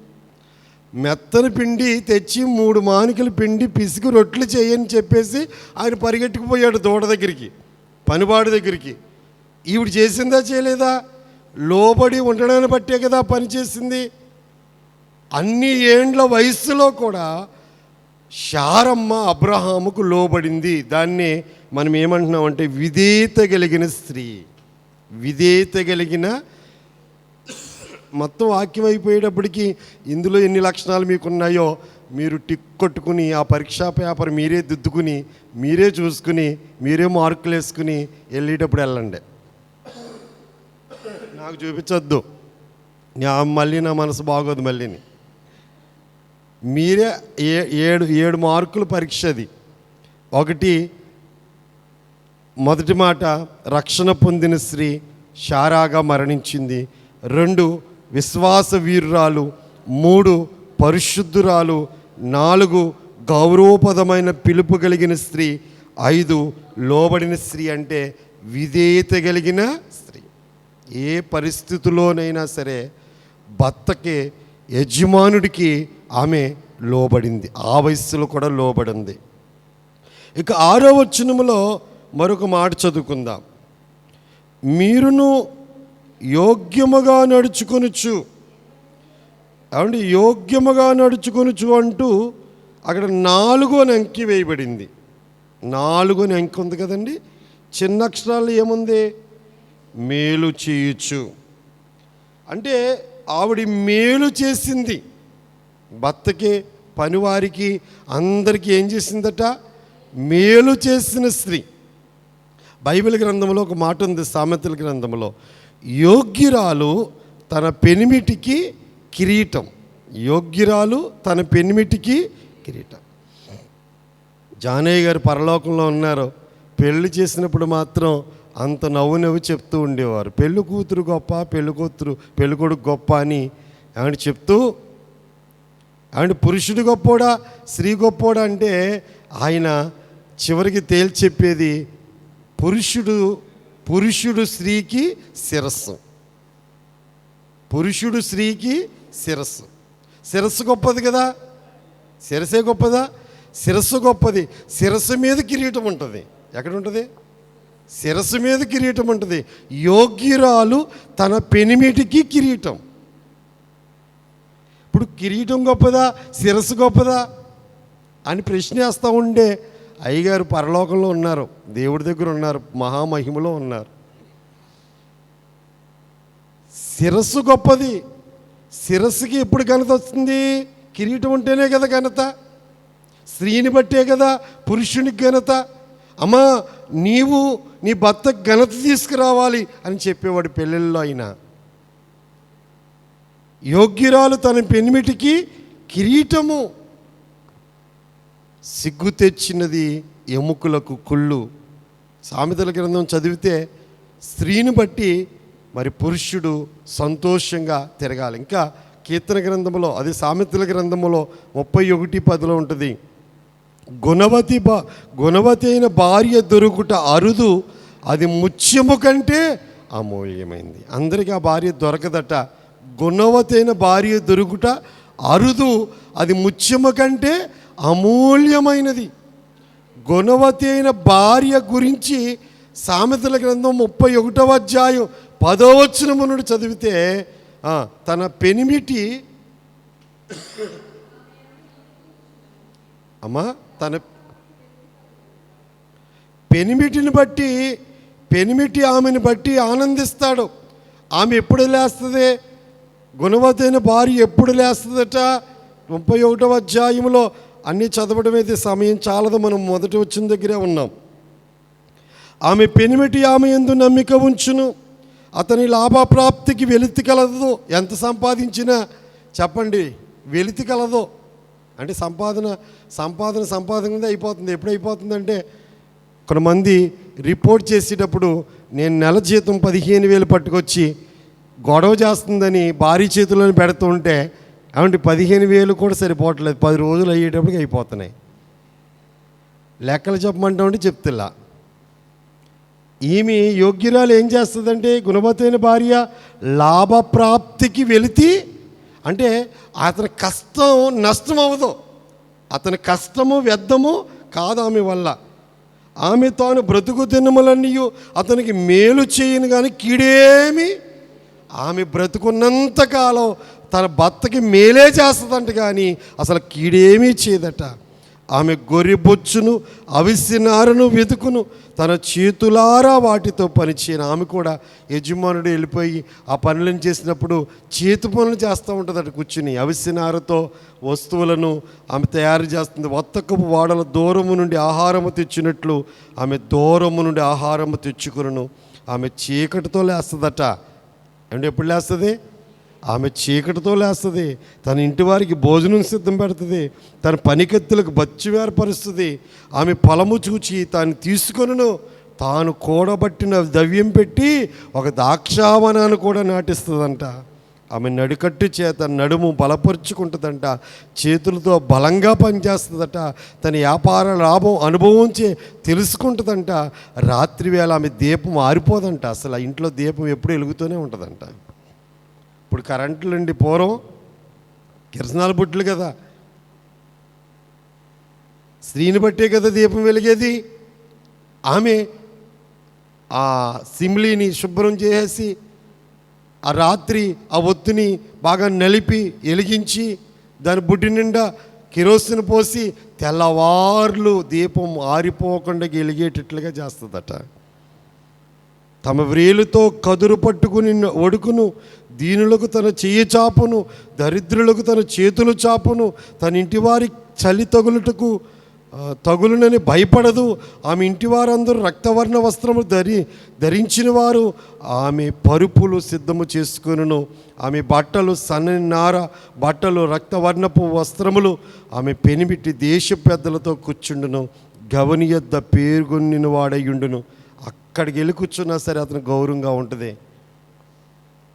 మెత్తని పిండి తెచ్చి 3 మానికలు పిండి పిసికి రొట్టెలు చేయని చెప్పేసి ఆయన పరిగెట్టుకుపోయాడు దూడ దగ్గరికి, పనివాడి దగ్గరికి. ఈవిడ చేసిందా చేయలేదా? లోబడి ఉండడాన్ని బట్టే కదా పని చేసింది. అన్ని ఏండ్ల వయస్సులో కూడా శారమ్మ అబ్రహాముకు లోబడింది. దాన్నే మనం ఏమంటున్నామంటే విధేయత కలిగిన స్త్రీ, విధేయత కలిగిన. మొత్తం వాక్యం అయిపోయేటప్పటికి ఇందులో ఎన్ని లక్షణాలు మీకున్నాయో మీరు టిక్ కొట్టుకుని ఆ పరీక్షా పేపర్ మీరే దిద్దుకుని, మీరే చూసుకుని, మీరే మార్కులు వేసుకుని వెళ్ళేటప్పుడు వెళ్ళండి. నాకు చూపించొద్దు, మళ్ళీ నా మనసు బాగోదు. మళ్ళీని మీరే 7 మార్కుల పరీక్ష అది. 1, మొదటి మాట రక్షణ పొందిన స్త్రీ శారాగా మరణించింది. 2 విశ్వాస వీరురాలు. 3 పరిశుద్ధురాలు. 4 గౌరవపదమైన పిలుపు కలిగిన స్త్రీ. 5 లోబడిన స్త్రీ అంటే విధేయత కలిగిన స్త్రీ. ఏ పరిస్థితుల్లోనైనా సరే భర్తకి, యజమానుడికి ఆమె లోబడింది. ఆ వయస్సులో కూడా లోబడింది. ఇక 6వ వచనములో మరొక మాట చదువుకుందాం. మీరును యోగ్యముగా నడుచుకొనుచు. ఏమండి, యోగ్యముగా నడుచుకొనుచు అంటూ అక్కడ 4 అని అంకి వేయబడింది. 4 అని అంకి ఉంది కదండి. చిన్న అక్షరాలు ఏముంది? మేలు చేయొచ్చు. అంటే ఆవిడ మేలు చేసింది. భర్తకి, పనివారికి, అందరికీ ఏం చేసిందట? మేలు చేసిన స్త్రీ. బైబిల్ గ్రంథంలో ఒక మాట ఉంది, సామెతల గ్రంథంలో, యోగ్యురాలు తన పెనిమిటికి కిరీటం. యోగ్యురాలు తన పెనిమిటికి కిరీటం. జానయ్య గారు పరలోకంలో ఉన్నారు. పెళ్లి చేసినప్పుడు మాత్రం అంత నవ్వు చెప్తూ ఉండేవారు. పెళ్ళి కూతురు గొప్ప, పెళ్ళి కొడుకు గొప్ప అని ఆవిడ చెప్తూ, ఆవిడ పురుషుడు గొప్పోడా స్త్రీ గొప్పోడా అంటే ఆయన చివరికి తేల్చి చెప్పేది, పురుషుడు స్త్రీకి శిరస్సు. పురుషుడు స్త్రీకి శిరస్సు. శిరస్సు గొప్పది కదా? శిరసే గొప్పదా? శిరస్సు గొప్పది. శిరస్సు మీద కిరీటం ఉంటుంది. ఎక్కడ ఉంటుంది? శిరస్సు మీద కిరీటం ఉంటుంది. యోగ్యురాలు తన పెనిమిటికి కిరీటం. ఇప్పుడు కిరీటం గొప్పదా, శిరస్సు గొప్పదా అని ప్రశ్న వేస్తూ ఉండే అయ్యగారు పరలోకంలో ఉన్నారు, దేవుడి దగ్గర ఉన్నారు, మహామహిమలో ఉన్నారు. శిరస్సు గొప్పది. శిరస్సుకి ఎప్పుడు ఘనత వస్తుంది? కిరీటం ఉంటేనే కదా ఘనత. స్త్రీని బట్టే కదా పురుషునికి ఘనత. అమ్మా, నీవు నీ భర్తకు ఘనత తీసుకురావాలి అని చెప్పేవాడు పెళ్ళిళ్ళలో అయినా. యోగ్యురాలు తన పెనిమిటికి కిరీటము. సిగ్గు తెచ్చినది ఎముకలకు కుళ్ళు. సామెతల గ్రంథం చదివితే స్త్రీని బట్టి మరి పురుషుడు సంతోషంగా తిరగాలి. ఇంకా కీర్తన గ్రంథంలో, అది సామెతల గ్రంథంలో 31:10 ఉంటుంది, గుణవతి అయిన భార్య దొరుకుట అరుదు, అది ముత్యము కంటే అమూల్యమైంది. అందరికీ ఆ భార్య దొరకదట. గుణవతి అయిన భార్య దొరుకుట అరుదు, అది ముత్యము కంటే అమూల్యమైనది. గుణవతి అయిన భార్య గురించి సామెతల గ్రంథం 31వ అధ్యాయం 10వ వచనం నుండి చదివితే, తన పెనిమిటి తన పెనిమిటిని బట్టి, పెనిమిటి ఆమెను బట్టి ఆనందిస్తాడు. ఆమె ఎప్పుడు లేస్తుంది? గుణవతి అయిన భార్య ఎప్పుడు లేస్తుందట? 31వ అధ్యాయంలో అన్నీ చదవడం అయితే సమయం చాలదు, మనం మొదటి వచ్చిన దగ్గరే ఉన్నాం. ఆమె పెనిమిటి ఆమె యందు నమ్మిక ఉంచును, అతని లాభప్రాప్తికి వెలితి కలదు. ఎంత సంపాదించినా చెప్పండి, వెలితి కలదు. అంటే సంపాదన అయిపోతుంది. ఎప్పుడు అయిపోతుందంటే, కొంతమంది రిపోర్ట్ చేసేటప్పుడు నేను నెల జీతం 15,000 పట్టుకొచ్చి గొడవ చేస్తుందని భారీ చేతులను పెడుతూ ఉంటే, ఏమంటే 15,000 కూడా సరిపోవట్లేదు, 10 రోజులు అయ్యేటప్పటికి అయిపోతున్నాయి. లెక్కలు చెప్పమంటామంటే చెప్తున్నా. ఈమె యోగ్యురాలు ఏం చేస్తుందంటే, గుణవతైన భార్య లాభప్రాప్తికి వెలితి అంటే అతని కష్టం నష్టం అవ్వదు, అతని కష్టము వ్యర్థము కాదు ఆమె వల్ల. ఆమె తాను బ్రతుకు దినములన్నీ అతనికి మేలు చేయను కానీ కీడేమి. ఆమె బ్రతుకున్నంతకాలం తన భర్తకి మేలే చేస్తుందంట కానీ అసలు కీడేమీ చేయదట. ఆమె గొర్రెబొచ్చును అవిసినారను వెతుకును, తన చేతులారా వాటితో పనిచేయను. ఆమె కూడా యజమానుడు వెళ్ళిపోయి ఆ పనులను చేసినప్పుడు చేతి పనులు చేస్తూ ఉంటుందట. కూర్చుని అవిసినారతో వస్తువులను ఆమె తయారు చేస్తుంది. వత్తకపు వాడల దూరము నుండి ఆహారము తెచ్చినట్లు ఆమె దూరము నుండి ఆహారము తెచ్చుకును. ఆమె చీకటితో లేస్తుందట. అంటే ఎప్పుడు లేస్తుంది? ఆమె చీకటితో లేస్తుంది. తన ఇంటి వారికి భోజనం సిద్ధం పెడుతుంది. తన పనికత్తులకు బచ్చి ఏర్పరుస్తుంది. ఆమె పొలము చూచి తాను తీసుకొనును, తాను కూడబట్టిన ద్రవ్యం పెట్టి ఒక ద్రాక్షావనాన్ని కూడా నాటిస్తుందంట. ఆమె నడికట్టు చేత నడుము బలపరుచుకుంటుందంట. చేతులతో బలంగా పనిచేస్తుందట. తన వ్యాపార లాభం అనుభవించి తెలుసుకుంటుందంట. రాత్రి వేళ ఆమె దీపం ఆరిపోదంట. అసలు ఆ ఇంట్లో దీపం ఎప్పుడు వెలుగుతూనే ఉంటుందంట. ఇప్పుడు కరెంట్లు అండి, పూర్వం కిరసనాల బుడ్లు కదా, స్త్రీని బట్టే కదా దీపం వెలిగేది. ఆమె ఆ సిమ్లీని శుభ్రం చేసి ఆ రాత్రి ఆ ఒత్తిని బాగా నలిపి వెలిగించి దాని బుడ్డి నిండా కిరోసిన్ పోసి తెల్లవార్లు దీపం ఆరిపోకుండా వెలిగేటట్లుగా చేస్తుందట. తమ వ్రేలుతో కదురు పట్టుకుని ఒడుకును, దీనులకు తన చెయ్యి చాపును, దరిద్రులకు తన చేతులు చాపును, తన ఇంటివారి చలి తగులునని భయపడదు. ఆమె ఇంటి వారందరూ రక్తవర్ణ వస్త్రము ధరించిన వారు. ఆమె పరుపులు సిద్ధము చేసుకొనును. ఆమె బట్టలు సన్నని నార బట్టలు, రక్తవర్ణపు వస్త్రములు. ఆమె పెనిమిటి దేశ పెద్దలతో కూర్చుండును. గవని యొద్ద పేర్కొనిన వాడయ్యుండును. అక్కడికి వెళ్ళి కూర్చున్నా సరే అతను గౌరవంగా ఉంటుంది.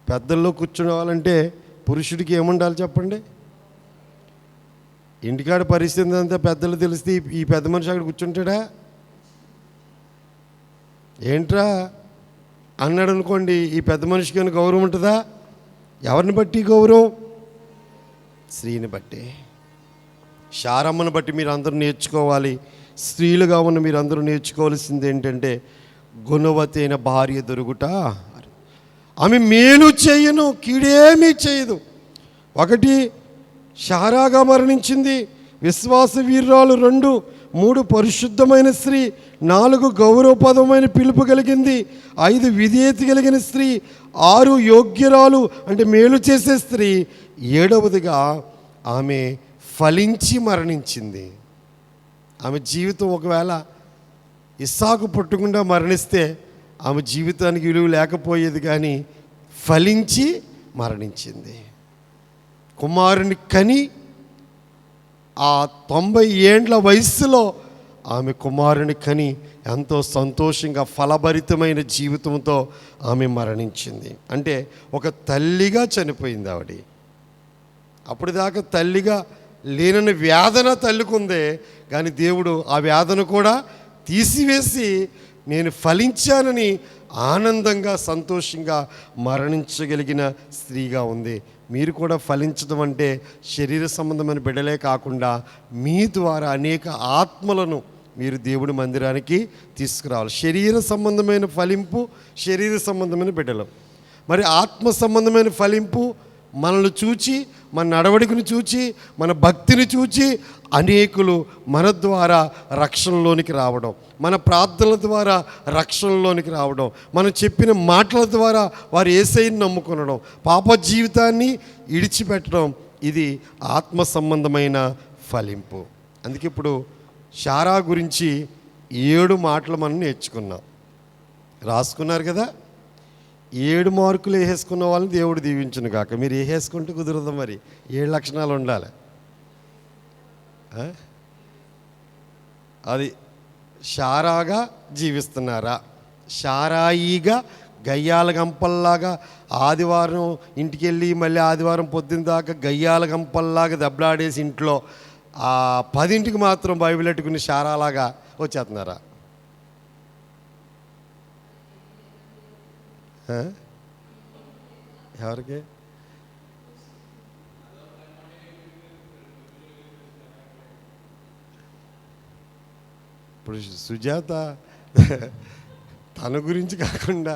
పెద్దల్లో కూర్చునేవాళ్ళంటే పురుషుడికి ఏముండాలి చెప్పండి? ఇంటికాడ పరిస్థితి అంతా పెద్దలు తెలిస్తే ఈ పెద్ద మనిషి అక్కడ కూర్చుంటాడా? ఏంట్రా అన్నాడు అనుకోండి, ఈ పెద్ద మనిషికి అని గౌరవం ఉంటుందా? ఎవరిని బట్టి గౌరవం? స్త్రీని బట్టి. శారమ్మను బట్టి మీరు అందరూ నేర్చుకోవాలి. స్త్రీలుగా ఉన్న మీరు అందరూ నేర్చుకోవాల్సింది ఏంటంటే, గుణవతి అయిన భార్య దొరుకుట. ఆమె మేలు చేయను, కీడేమీ చేయదు. 1 శారాగా మరణించింది. విశ్వాస వీర్రాలు 2, 3 పరిశుద్ధమైన స్త్రీ, 4 గౌరవపదమైన పిలుపు కలిగింది, 5 విధేయత కలిగిన స్త్రీ, 6 యోగ్యరాలు అంటే మేలు చేసే స్త్రీ, 7వదిగా ఆమె ఫలించి మరణించింది. ఆమె జీవితం ఒకవేళ ఇస్సాకు పుట్టకుండా మరణిస్తే ఆమె జీవితానికి విలువ లేకపోయేది, కానీ ఫలించి మరణించింది. కుమారుని కని ఆ 90 ఏండ్ల వయస్సులో ఆమె కుమారుని కని ఎంతో సంతోషంగా ఫలభరితమైన జీవితంతో ఆమె మరణించింది. అంటే ఒక తల్లిగా చనిపోయింది ఆవిడ. అప్పటిదాకా తల్లిగా లేనని వేదన తల్లికుందే, కానీ దేవుడు ఆ వేదన కూడా తీసివేసి నేను ఫలించానని ఆనందంగా సంతోషంగా మరణించగలిగిన స్త్రీగా ఉంది. మీరు కూడా ఫలించడం అంటే శరీర సంబంధమైన బిడ్డలే కాకుండా మీ ద్వారా అనేక ఆత్మలను మీరు దేవుడి మందిరానికి తీసుకురావాలి. శరీర సంబంధమైన ఫలింపు, శరీర సంబంధమైన బిడ్డలు. మరి ఆత్మ సంబంధమైన ఫలింపు మనల్ని చూచి, మన నడవడికను చూచి, మన భక్తిని చూచి అనేకులు మన ద్వారా రక్షణలోనికి రావడం, మన ప్రార్థనల ద్వారా రక్షణలోనికి రావడం, మనం చెప్పిన మాటల ద్వారా వారు యేసయ్యను నమ్ముకొనడం, పాప జీవితాన్ని ఇడిచిపెట్టడం, ఇది ఆత్మ సంబంధమైన ఫలింపు. అందుకే ఇప్పుడు శారా గురించి 7 మాటలు మనం నేర్చుకున్నాం. రాసుకున్నారు కదా? 7 మార్కులు వేసేసుకున్న వాళ్ళని దేవుడు దీవించును కాక. మీరు వేసేసుకుంటే కుదరదు. మరి 7 లక్షణాలు ఉండాలి. అది శారాగా జీవిస్తున్నారా? శారాయిగా గయ్యాల గంపల్లాగా ఆదివారం ఇంటికి వెళ్ళి మళ్ళీ ఆదివారం పొద్దున్న దాకా గయ్యాల గంపల్లాగా దెబ్బలాడేసి ఇంట్లో 10ంటికి మాత్రం బైబిల్ పెట్టుకుని శారాలాగా వచ్చేస్తున్నారా? ఎవరికి? ఇప్పుడు సుజాత తన గురించి కాకుండా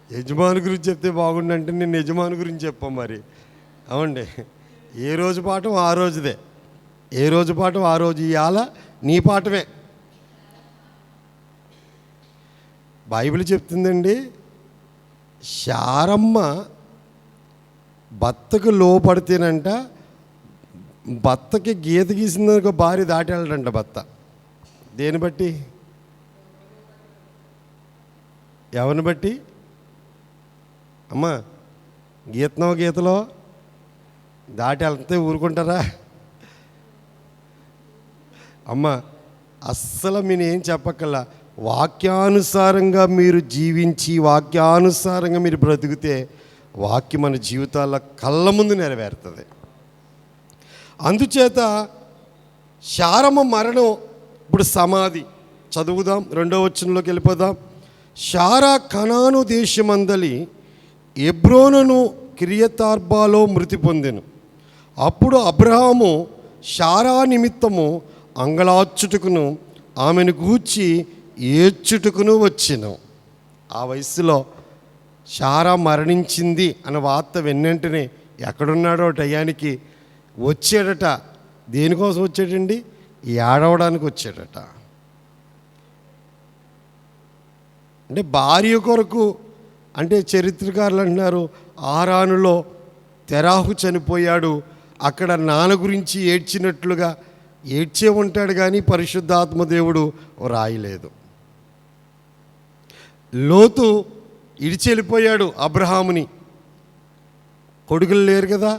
యజమాని గురించి చెప్తే బాగుండంటే నేను యజమాని గురించి చెప్పాం. మరి అవండి, ఏ రోజు పాఠం ఆ రోజుదే, ఏ రోజు పాఠం ఆ రోజు. ఇవాళ నీ పాఠమే. బైబిల్ చెప్తుందండి, శారమ్మ భర్తకు లోపడితేనంట, భర్తకి గీత గీసిందనుకో భార్య దాటి వెళ్ళడంట భర్త. దేని బట్టి? ఎవరిని బట్టి? అమ్మ గీతలో దాటి వెళ్తే ఊరుకుంటారా? అమ్మ అస్సలు మీరు ఏం చెప్పక్కల్లా. వాక్యానుసారంగా మీరు జీవించి, వాక్యానుసారంగా మీరు బ్రతికితే వాక్యం మన జీవితాల్లో కళ్ళ ముందు నెరవేరుతుంది. అందుచేత శారమ్మ మరణం ఇప్పుడు సమాధి. చదువుదాం, 2వ వచనంలోకి వెళ్ళిపోదాం. శారా కనాను దేశమందలి ఎబ్రోనును కిరియతార్బాలో మృతి పొందెను. అప్పుడు అబ్రహాము శారా నిమిత్తము అంగళార్చుటకును ఆమెను గూర్చి ఏడ్చుటకును వచ్చెను. ఆ వయసులో శారా మరణించింది అన్న వార్త వెన్నంటనే ఎక్కడున్నాడో టయానికి వచ్చాడట. దేనికోసం వచ్చాడండి? ఏడవడానికి వచ్చాడట. అంటే భార్య కొరకు, అంటే చరిత్రకారులు అంటున్నారు ఆరానులో తెరాహు చనిపోయాడు, అక్కడ నాన్న గురించి ఏడ్చినట్లుగా ఏడ్చే ఉంటాడు కానీ పరిశుద్ధాత్మ దేవుడు రాయలేదు. లోతు ఇడిచెళ్ళిపోయాడు అబ్రహాముని, కొడుకులు లేరు కదా,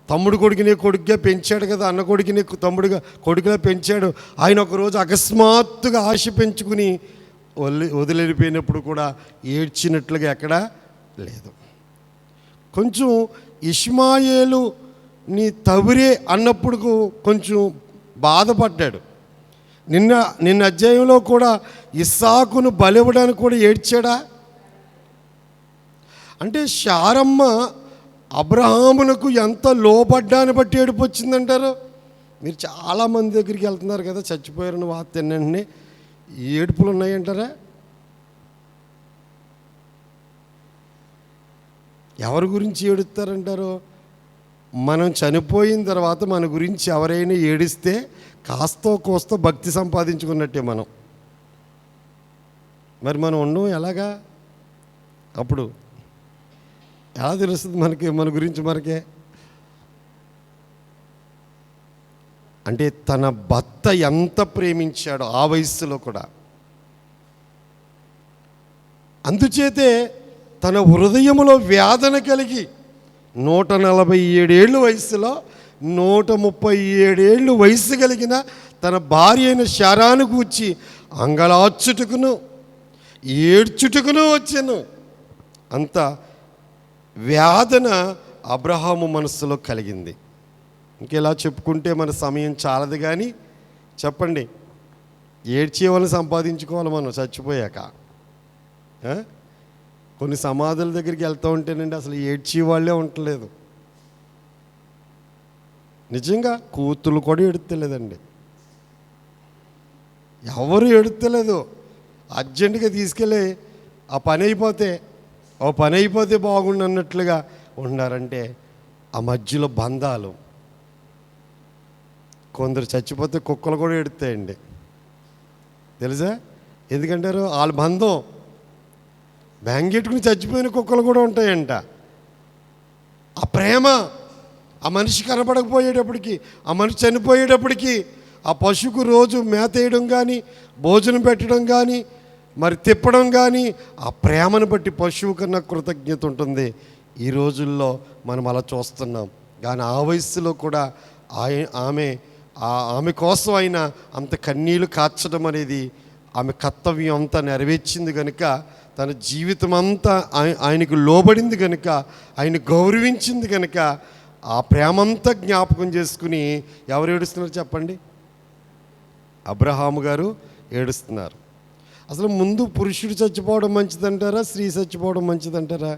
తమ్ముడు కొడుకునే కొడుకుగా పెంచాడు కదా, అన్న కొడుకునే తమ్ముడుగా కొడుకుగా పెంచాడు. ఆయన ఒకరోజు అకస్మాత్తుగా ఆశ పెంచుకుని వదిలిపోయినప్పుడు కూడా ఏడ్చినట్లుగా ఎక్కడా లేదు. కొంచెం ఇష్మాయేలు నీ తవిరే అన్నప్పుడు కొంచెం బాధపడ్డాడు. నిన్న అధ్యాయంలో కూడా ఇస్సాకును బలివ్వడానికి కూడా ఏడ్చాడా? అంటే శారమ్మ అబ్రహామునకు ఎంత లోబడ్డాన్ని బట్టి ఏడుపు వచ్చిందంటారు. మీరు చాలామంది దగ్గరికి వెళ్తున్నారు కదా, చచ్చిపోయారని వార్త వెంటనే ఏడుపులు ఉన్నాయంటారా? ఎవరి గురించి ఏడుస్తారంటారు? మనం చనిపోయిన తర్వాత మన గురించి ఎవరైనా ఏడిస్తే కాస్తో కోస్తో భక్తి సంపాదించుకున్నట్టే మనం. మరి మనం ఉండడం ఎలాగా? అప్పుడు ఎలా తెలుస్తుంది మనకి మన గురించి మనకే? అంటే తన భర్త ఎంత ప్రేమించాడో ఆ వయస్సులో కూడా. అందుచేతే తన హృదయములో వేదన కలిగి 147 వయసులో 137 వయసు కలిగిన తన భార్య అయిన శారాను గూర్చి అంగలార్చుటకును ఏడ్చుటకును వచ్చాను. అంత వేదన అబ్రహాము మనస్సులో కలిగింది. ఇంకెలా చెప్పుకుంటే మన సమయం చాలదు కానీ చెప్పండి, ఏడ్చేవాళ్ళని సంపాదించుకోవాలి మనం చచ్చిపోయాక. కొన్ని సమాధుల దగ్గరికి వెళ్తూ ఉంటేనండి అసలు ఏడ్చేవాళ్ళే ఉండలేదు. నిజంగా కూతుళ్ళు కూడా ఎడుతలేదండి, ఎవరు ఎడుతలేదు. అర్జెంటుగా తీసుకెళ్ళి ఆ పని అయిపోతే బాగుండు అన్నట్లుగా ఉన్నారంటే ఆ మధ్యలో బంధాలు. కొందరు చచ్చిపోతే కుక్కలు కూడా ఎడుతాయండి, తెలుసా? ఎందుకంటారు? వాళ్ళ బంధం బ్యాంగెట్టుకుని చచ్చిపోయిన కుక్కలు కూడా ఉంటాయంట. ఆ ప్రేమ ఆ మనిషి కనపడకపోయేటప్పటికి, ఆ మనిషి చనిపోయేటప్పటికి ఆ పశువుకు రోజు మేత వేయడం కానీ, భోజనం పెట్టడం కానీ, మరి తిప్పడం కానీ, ఆ ప్రేమను బట్టి పశువు కన్నా కృతజ్ఞత ఉంటుంది. ఈ రోజుల్లో మనం అలా చూస్తున్నాం. కానీ ఆ వయస్సులో కూడా ఆమె కోసం అయినా అంత కన్నీళ్లు కార్చడం అనేది ఆమె కర్తవ్యం అంతా నెరవేర్చింది కనుక, తన జీవితం అంతా ఆయనకు లోబడింది కనుక, ఆయన గౌరవించింది కనుక, ఆ ప్రేమంతా జ్ఞాపకం చేసుకుని ఎవరు ఏడుస్తున్నారు చెప్పండి? అబ్రహాము గారు ఏడుస్తున్నారు. అసలు ముందు పురుషుడు చచ్చిపోవడం మంచిదంటారా, స్త్రీ చచ్చిపోవడం మంచిదంటారా?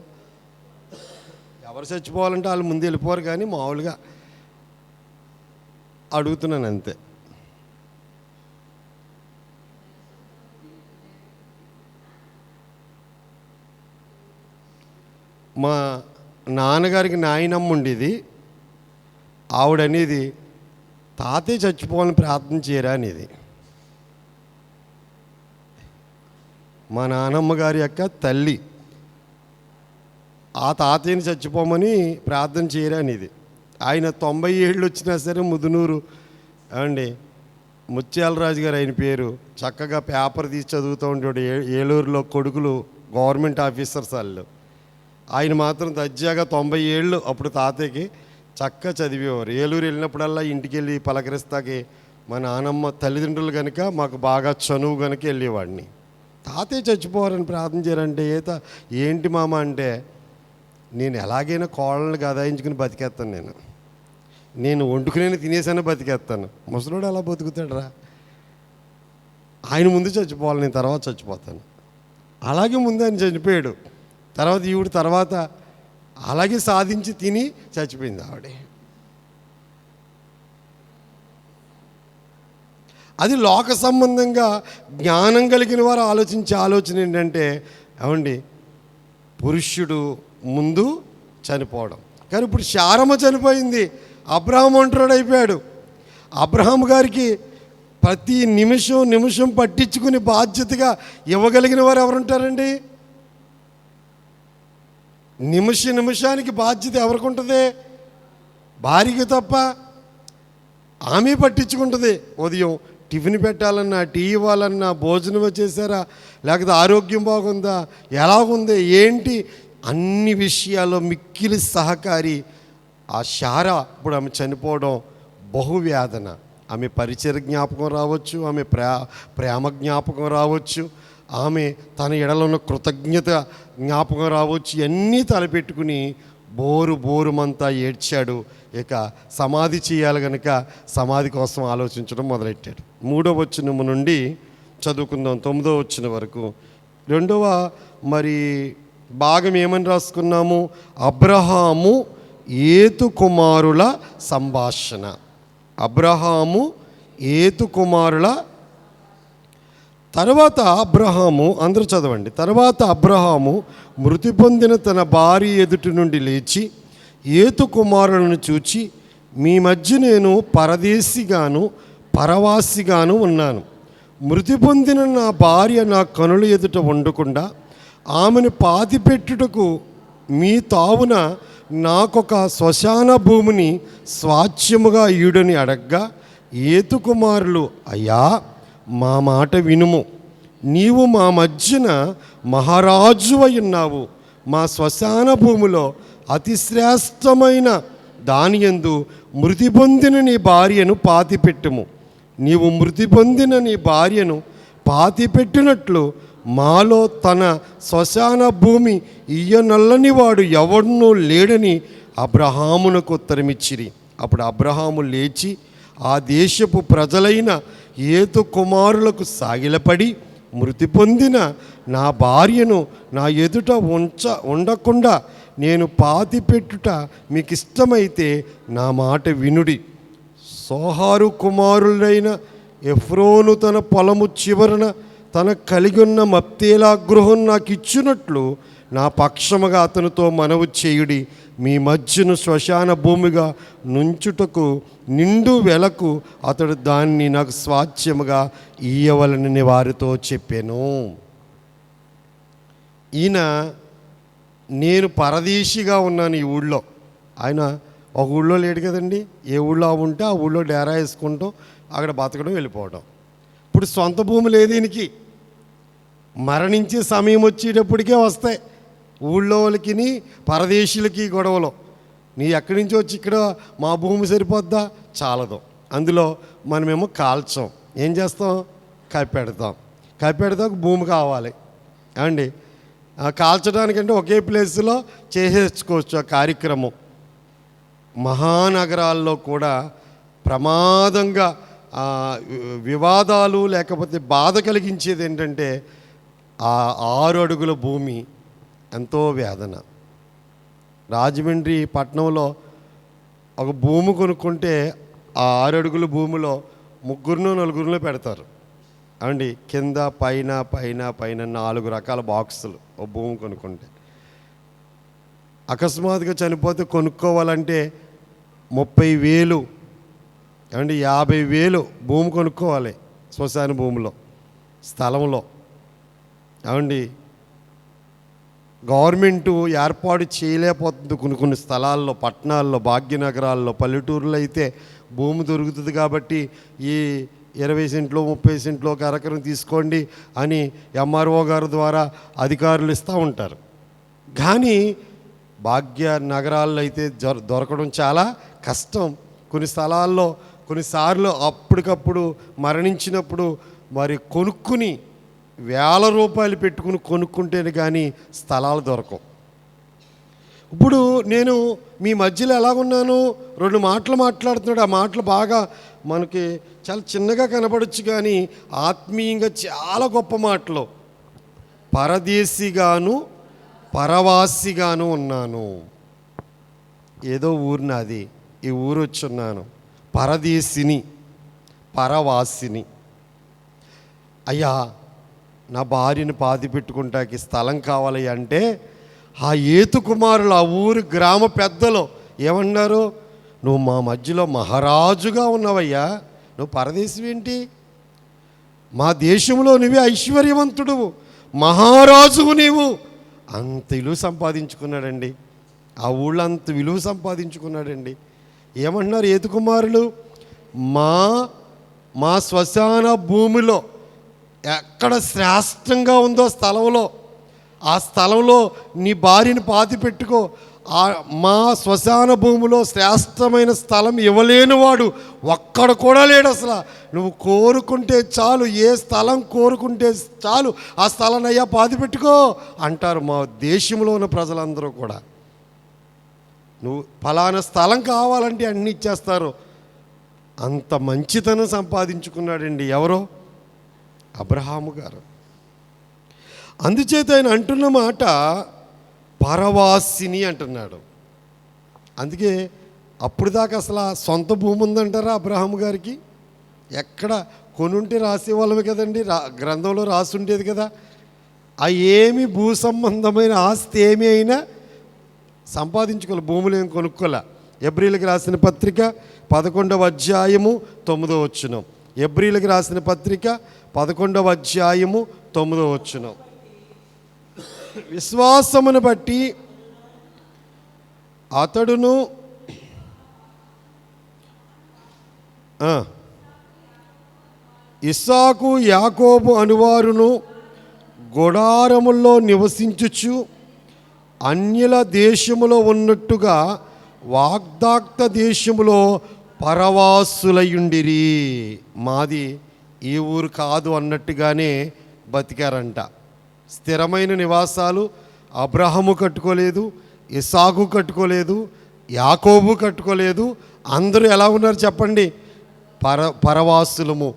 ఎవరు చచ్చిపోవాలంటే వాళ్ళు ముందు వెళ్ళిపోరు, కానీ మామూలుగా అడుగుతున్నాను అంతే. మా నాన్నగారికి నాయనమ్మ ఉండేది. ఆవిడనేది తాతయ్య చచ్చిపోవాలని ప్రార్థన చేయరా అనేది. మా నానమ్మ గారి యొక్క తల్లి ఆ తాతయ్యని చచ్చిపోమని ప్రార్థన చేయరా అనేది. ఆయన 90 ఏళ్ళు వచ్చినా సరే ముదునూరు అండి ముత్యాలరాజు గారు ఆయన పేరు, చక్కగా పేపర్ తీసి చదువుతూ ఉంటాడు. ఏలూరులో కొడుకులు గవర్నమెంట్ ఆఫీసర్స్ వాళ్ళు. ఆయన మాత్రం దర్జాగా 90 ఏళ్ళు అప్పుడు తాతయ్యకి చక్కగా చదివేవారు. ఏలూరు వెళ్ళినప్పుడల్లా ఇంటికి వెళ్ళి పలకరిస్తాకి మా నానమ్మ తల్లిదండ్రులు కనుక మాకు బాగా చనువు కనుక వెళ్ళేవాడిని. తాతయ్య చచ్చిపోవాలని ప్రార్థన చేయాలంటే ఏంటి మామ అంటే, నేను ఎలాగైనా కోళ్ళని గదాయించుకుని బతికేస్తాను, నేను వండుకునే తినేసానే బతికేస్తాను. ముసలోడు అలా బతుకుతాడురా, ఆయన ముందు చచ్చిపోవాలి, నేను తర్వాత చచ్చిపోతాను. అలాగే ముందు ఆయన చనిపోయాడు. తర్వాత ఈవిడ తర్వాత అలాగే సాధించి తిని చచ్చిపోయింది ఆవిడ. అది లోక సంబంధంగా జ్ఞానం కలిగిన వారు ఆలోచించే ఆలోచన ఏంటంటే, ఏమండి, పురుషుడు ముందు చనిపోవడం. కానీ ఇప్పుడు శారమ్మ చనిపోయింది, అబ్రహాము ఒంటరివాడు అయిపోయాడు. అబ్రహాం గారికి ప్రతి నిమిషం నిమిషం పట్టించుకుని బాధ్యతగా ఇవ్వగలిగిన వారు ఎవరుంటారండి? నిమిషానికి బాధ్యత ఎవరికి ఉంటుంది? భార్యకి తప్ప. ఆమె పట్టించుకుంటుంది. ఉదయం టిఫిన్ పెట్టాలన్నా, టీ ఇవ్వాలన్నా, భోజనం చేశారా, లేకపోతే ఆరోగ్యం బాగుందా, ఎలాగుంది, ఏంటి, అన్ని విషయాల్లో మిక్కిలి సహకారి ఆ శారా. ఇప్పుడు ఆమె చనిపోవడం బహువేదన. ఆమె పరిచయ జ్ఞాపకం రావచ్చు, ఆమె ప్రేమ జ్ఞాపకం రావచ్చు, ఆమె తన ఎడలో ఉన్న కృతజ్ఞత జ్ఞాపకం రావచ్చు. ఇవన్నీ తలపెట్టుకుని బోరుమంతా ఏడ్చాడు. ఇక సమాధి చేయాలి కనుక సమాధి కోసం ఆలోచించడం మొదలెట్టాడు. 3వ వచనం నుండి చదువుకుందాం 9వ వచనం వరకు. 2వ మరి భాగం ఏమని రాసుకున్నాము? అబ్రహాము ఏతు కుమారుల సంభాషణ. అబ్రహాము ఏతు కుమారుల తర్వాత అబ్రహాము, అందరూ చదవండి. తర్వాత అబ్రహాము మృతి పొందిన తన భార్య ఎదుటి నుండి లేచి ఏతు కుమారులను చూచి, మీ మధ్య నేను పరదేశిగాను పరవాసిగాను ఉన్నాను. మృతి పొందిన నా భార్య నా కనుల ఎదుట ఉండకుండా ఆమెను పాతిపెట్టుటకు మీ తావున నాకొక శ్మశాన భూమిని స్వాచ్యముగా ఈయుడని అడగ్గా, ఏతు కుమారులు, అయ్యా మా మాట వినుము, నీవు మా మధ్యన మహారాజు ఉన్నావు. మా శ్మశాన భూమిలో అతి శ్రేష్టమైన దానియందు మృతి పొందిన నీ భార్యను పాతిపెట్టుము. నీవు మృతి పొందిన నీ భార్యను పాతిపెట్టినట్లు మాలో తన శ్మశాన భూమి ఇయ్యనల్లని వాడు ఎవడనూ లేడని అబ్రహామునకు ఉత్తరమిచ్చిరి. అప్పుడు అబ్రహాము లేచి ఆ దేశపు ప్రజలైన ఏతు కుమారులకు సాగిలపడి, మృతి పొందిన నా భార్యను నా ఎదుట ఉండకుండా నేను పాతిపెట్టుట మీకు ఇష్టమైతే నా మాట వినుడి. సోహారు కుమారులైన ఎఫ్రోను తన పొలము చివరన తన కలిగి ఉన్న మప్తేలా గృహం నాకు ఇచ్చినట్లు నా పక్షముగా అతనితో మనవి చేయుడి. మీ మధ్యను శ్మశాన భూమిగా నుంచుటకు నిండు వెలకు అతడు దాన్ని నాకు స్వాచ్యముగా ఇయ్యవలనని వారితో చెప్పాను. ఈయన నేను పరదేశిగా ఉన్నాను ఈ ఊళ్ళో. ఆయన ఒక ఊళ్ళో లేడు కదండి. ఏ ఊళ్ళో ఉంటే ఆ ఊళ్ళో డేరా వేసుకుంటాం, అక్కడ బతకడం, వెళ్ళిపోవడం. ఇప్పుడు సొంత భూమి లేదు ఈయనకి. మరణించే సమయం వచ్చేటప్పటికే వస్తాయి ఊళ్ళో వాళ్ళకి పరదేశీలకి గొడవలు. నీ ఎక్కడి నుంచి వచ్చి ఇక్కడ మా భూమి సరిపోద్దా? చాలదు. అందులో మనమేమో కాల్చాం, ఏం చేస్తాం? కప్పెడతాం భూమి కావాలి అండి. కాల్చడానికంటే ఒకే ప్లేస్లో చేసేసుకోవచ్చు ఆ కార్యక్రమం. మహానగరాల్లో కూడా ప్రమాదంగా వివాదాలు లేకపోతే బాధ కలిగించేది ఏంటంటే ఆ 6 అడుగుల భూమి ఎంతో వేదన. రాజమండ్రి పట్టణంలో ఒక భూమి కొనుక్కుంటే ఆ 6 అడుగుల భూమిలో 3-4 పెడతారు అండి. కింద పైన 4 రకాల బాక్సులు ఒక భూమి కొనుక్కుంటే. అకస్మాత్తుగా చనిపోతే కొనుక్కోవాలంటే 30,000 అండి, 50,000 భూమి కొనుక్కోవాలి శ్మశాన భూమిలో, స్థలంలో. అవండి గవర్నమెంటు ఏర్పాటు చేయలేకపోతుంది కొన్ని స్థలాల్లో, పట్టణాల్లో, భాగ్యనగరాల్లో. పల్లెటూరులో అయితే భూమి దొరుకుతుంది కాబట్టి ఈ 20 సెంట్లు 30 సెంట్లు ఒక ఎకరం తీసుకోండి అని ఎంఆర్ఓ గారి ద్వారా అధికారులు ఇస్తూ ఉంటారు. కానీ భాగ్య నగరాల్లో అయితే దొరకడం చాలా కష్టం. కొన్ని స్థలాల్లో కొన్నిసార్లు అప్పటికప్పుడు మరణించినప్పుడు మరి కొనుక్కుని ₹1,000 పెట్టుకుని కొనుక్కుంటేనే కానీ స్థలాలు దొరకవు. ఇప్పుడు నేను మీ మధ్యలో ఎలాగున్నాను? 2 మాటలు మాట్లాడుతున్నాడు. ఆ మాటలు బాగా మనకి చాలా చిన్నగా కనపడవచ్చు, కానీ ఆత్మీయంగా చాలా గొప్ప మాటలు. పరదేశిగాను పరవాసిగాను ఉన్నాను. ఏదో ఊరు నాది, ఈ ఊరు వచ్చున్నాను. పరదేశిని, పరవాసిని. అయ్యా నా భార్యను పాతిపెట్టుకుంటాకి స్థలం కావాలి అంటే ఆ ఏతు కుమారులు, ఆ ఊరు గ్రామ పెద్దలు ఏమన్నారు? నువ్వు మా మధ్యలో మహారాజుగా ఉన్నావయ్యా, నువ్వు పరదేశం ఏంటి? మా దేశంలో నువ్వే ఐశ్వర్యవంతుడు, మహారాజువు నీవు. అంత విలువ సంపాదించుకున్నాడండి, ఆ ఊళ్ళో అంత విలువ సంపాదించుకున్నాడండి. ఏమంటున్నారు ఏతు కుమారులు? మా మా శ్మశాన భూమిలో ఎక్కడ శ్రేష్టంగా ఉందో స్థలంలో, ఆ స్థలంలో నీ భార్యని పాతి పెట్టుకో. మా శ్మశాన భూమిలో శ్రేష్టమైన స్థలం ఇవ్వలేనివాడు ఒక్కడ కూడా లేడు అసలు. నువ్వు కోరుకుంటే చాలు, ఏ స్థలం కోరుకుంటే చాలు ఆ స్థలాన్ని అయ్యా పాతి పెట్టుకో అంటారు మా దేశంలో ఉన్న ప్రజలందరూ కూడా. నువ్వు ఫలానా స్థలం కావాలంటే అన్నీ ఇచ్చేస్తారు. అంత మంచితనం సంపాదించుకున్నాడండి ఎవరో? అబ్రహాము గారు. అందుచేత ఆయన అంటున్న మాట పరవాసిని అంటున్నాడు. అందుకే అప్పుడు దాకా అసలు సొంత భూమి ఉందంటారా అబ్రహాము గారికి? ఎక్కడ కొనుంటే రాసేవాళ్ళమే కదండి, గ్రంథంలో రాసి ఉండేది కదా. ఆ ఏమి భూ సంబంధమైన ఆస్తి ఏమి అయినా సంపాదించుకోవాలి, భూములు ఏం కొనుక్కోలే. ఎబ్రీలకు రాసిన పత్రిక 11వ అధ్యాయము 9వ వచనం. ఎబ్రీలకు రాసిన పత్రిక 11వ అధ్యాయము 9వ వచనం. విశ్వాసమును బట్టి అతడును ఇస్సాకు యాకోబు అనువారును గుడారముల్లో నివసించుచు అన్యుల దేశములో ఉన్నట్టుగా వాగ్దాక్త దేశములో పరవాసులయుండిరి. మాది ఈ ఊరు కాదు అన్నట్టుగానే బతికారంట. స్థిరమైన నివాసాలు అబ్రహాము కట్టుకోలేదు, ఇస్సాకు కట్టుకోలేదు, యాకోబు కట్టుకోలేదు. అందరూ ఎలా ఉన్నారు చెప్పండి? పరవాసులము.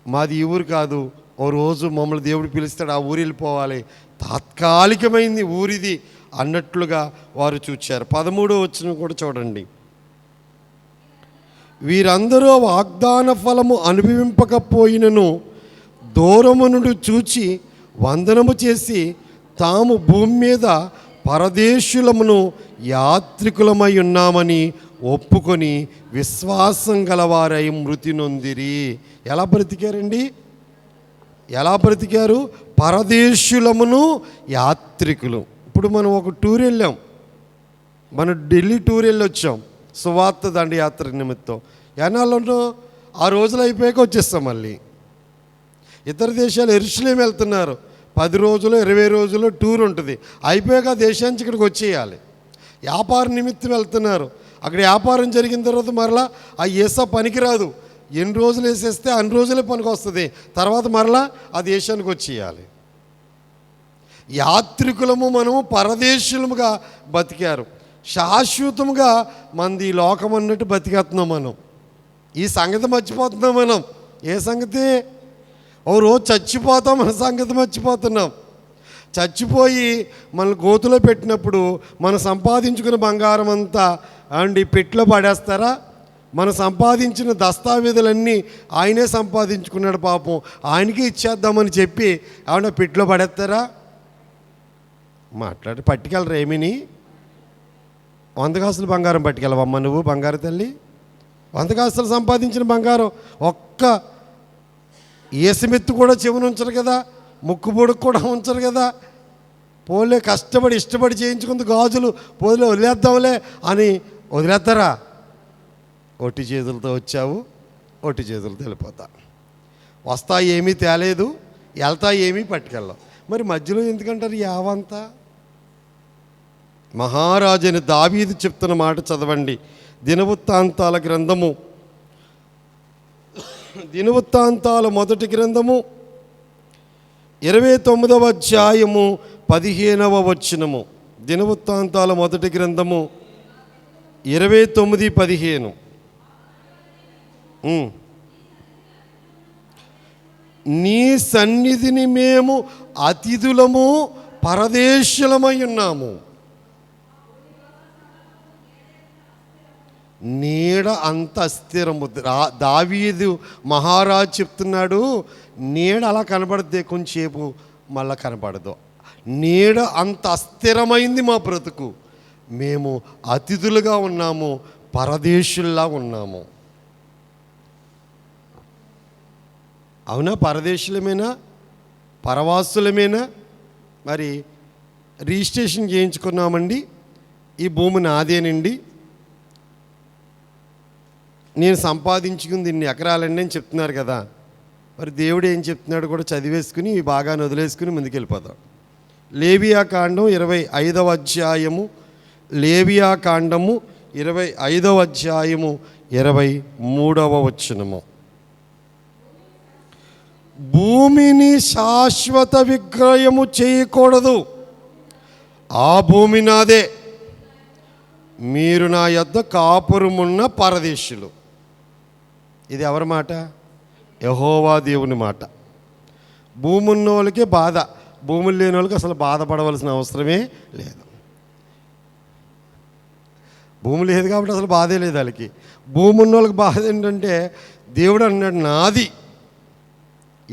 మాది ఈ ఊరు కాదు, ఓ రోజు మమ్మల్ని దేవుడు పిలుస్తాడు, ఆ ఊరు వెళ్ళిపోవాలి, తాత్కాలికమైంది ఊరిది అన్నట్లుగా వారు చూచారు. 13వ వచనం కూడా చూడండి. వీరందరూ వాగ్దాన ఫలము అనుభవింపకపోయినను దూరము నుండి చూచి వందనము చేసి తాము భూమి మీద పరదేశులమును యాత్రికులమై ఉన్నామని ఒప్పుకొని విశ్వాసం గలవారై మృతి నొందిరి. ఎలా బ్రతికారండి? ఎలా బ్రతికారు? పరదేశులమును యాత్రికులు. ఇప్పుడు మనం ఒక టూర్ వెళ్ళాం, మనం ఢిల్లీ టూర్ వెళ్ళి వచ్చాం సువార్త దండయాత్ర నిమిత్తం. ఎన్నాళ్ళు ఆ రోజులు అయిపోయాక వచ్చేస్తాం. మళ్ళీ ఇతర దేశాలు యెరూషలేం వెళ్తున్నారు, 10 రోజులు 20 రోజులు టూర్ ఉంటుంది. అయిపోయాక ఆ దేశానికి ఇక్కడికి వచ్చేయాలి. వ్యాపార నిమిత్తం వెళ్తున్నారు, అక్కడ వ్యాపారం జరిగిన తర్వాత మరలా ఆ ఏసా పనికిరాదు, ఎన్ని రోజులు వేసేస్తే అన్ని రోజులే పనికి వస్తుంది, తర్వాత మరలా ఆ దేశానికి వచ్చేయాలి. యాత్రికులము మనము, పరదేశులముగా బతికారు. శాశ్వతముగా మనది ఈ లోకం అన్నట్టు బతికేస్తున్నాం మనం. ఈ సంగతి మర్చిపోతున్నాం మనం. ఏ సంగతి? ఓ రోజు చచ్చిపోతాం, మన సంగతి మర్చిపోతున్నాం. చచ్చిపోయి మనల్ని గోతులో పెట్టినప్పుడు మనం సంపాదించుకున్న బంగారం అంతా పెట్టులో పడేస్తారా? మనం సంపాదించిన దస్తావేజులన్నీ ఆయనే సంపాదించుకున్నాడు పాపం, ఆయనకి ఇచ్చేద్దామని చెప్పి ఏమన్నా పెట్టులో పడేస్తారా? మాట్లాడి పట్టుకెళ్ళరు. ఏమిని 100 కాసులు బంగారం పట్టుకెళ్ళవమ్మ నువ్వు, బంగారు తల్లి? 100 కాసులు సంపాదించిన బంగారం ఒక్క ఏసమెత్తు కూడా చెవును ఉంచరు కదా, ముక్కు పొడుకు కూడా ఉంచరు కదా. పోలే కష్టపడి ఇష్టపడి చేయించుకుంది గాజులు, పోలే వదిలేద్దాంలే అని వదిలేస్తారా? ఒట్టి చేతులతో వచ్చావు, ఒట్టి చేతులతో వెళ్ళిపోతా. వస్తా ఏమీ తేలేదు, వెళ్తా ఏమీ పట్టుకెళ్ళావు. మరి మధ్యలో ఎందుకంటారు యావంతా? మహారాజుని దావీదు చెప్తున్న మాట చదవండి. దినవృత్తాంతాల గ్రంథము, దినవృత్తాంతాల మొదటి గ్రంథము 29వ అధ్యాయము 15వ వచనము. దినవృత్తాంతాల మొదటి గ్రంథము 29:15. నీ సన్నిధిని మేము అతిథులము, పరదేశులమై ఉన్నాము. నీడ అంత అస్థిరము. దావీదు మహారాజు చెప్తున్నాడు, నీడ అలా కనబడద్దే, కొంచెంసేపు మళ్ళా కనబడదు. నీడ అంత అస్థిరమైంది మా బ్రతుకు. మేము అతిథులుగా ఉన్నాము, పరదేశుల్లా ఉన్నాము. అవునా? పరదేశులమేనా? పరవాసులమేనా? మరి రిజిస్ట్రేషన్ చేయించుకున్నామండి, ఈ భూమి నాదేనండి, నేను సంపాదించుకుంది ఇన్ని ఎకరాలండి అని చెప్తున్నారు కదా. మరి దేవుడు ఏం చెప్తున్నాడు కూడా చదివేసుకుని ఈ భాగాన్ని వదిలేసుకుని ముందుకెళ్ళిపోతాం. లేవియాకాండం 25వ అధ్యాయము, లేవియాకాండము 25వ అధ్యాయము 23వ వచనము. భూమిని శాశ్వత విక్రయము చేయకూడదు, ఆ భూమి నాదే, మీరు నా యొద్ద కాపురమున్న పరదేశులు. ఇది ఎవరి మాట? యెహోవా దేవుని మాట. భూమి ఉన్న వాళ్ళకే బాధ, భూములు లేని వాళ్ళకి అసలు బాధపడవలసిన అవసరమే లేదు. భూమి లేదు కాబట్టి అసలు బాధే లేదు వాళ్ళకి. భూమి ఉన్న వాళ్ళకి బాధ ఏంటంటే దేవుడు అన్నాడు నాది,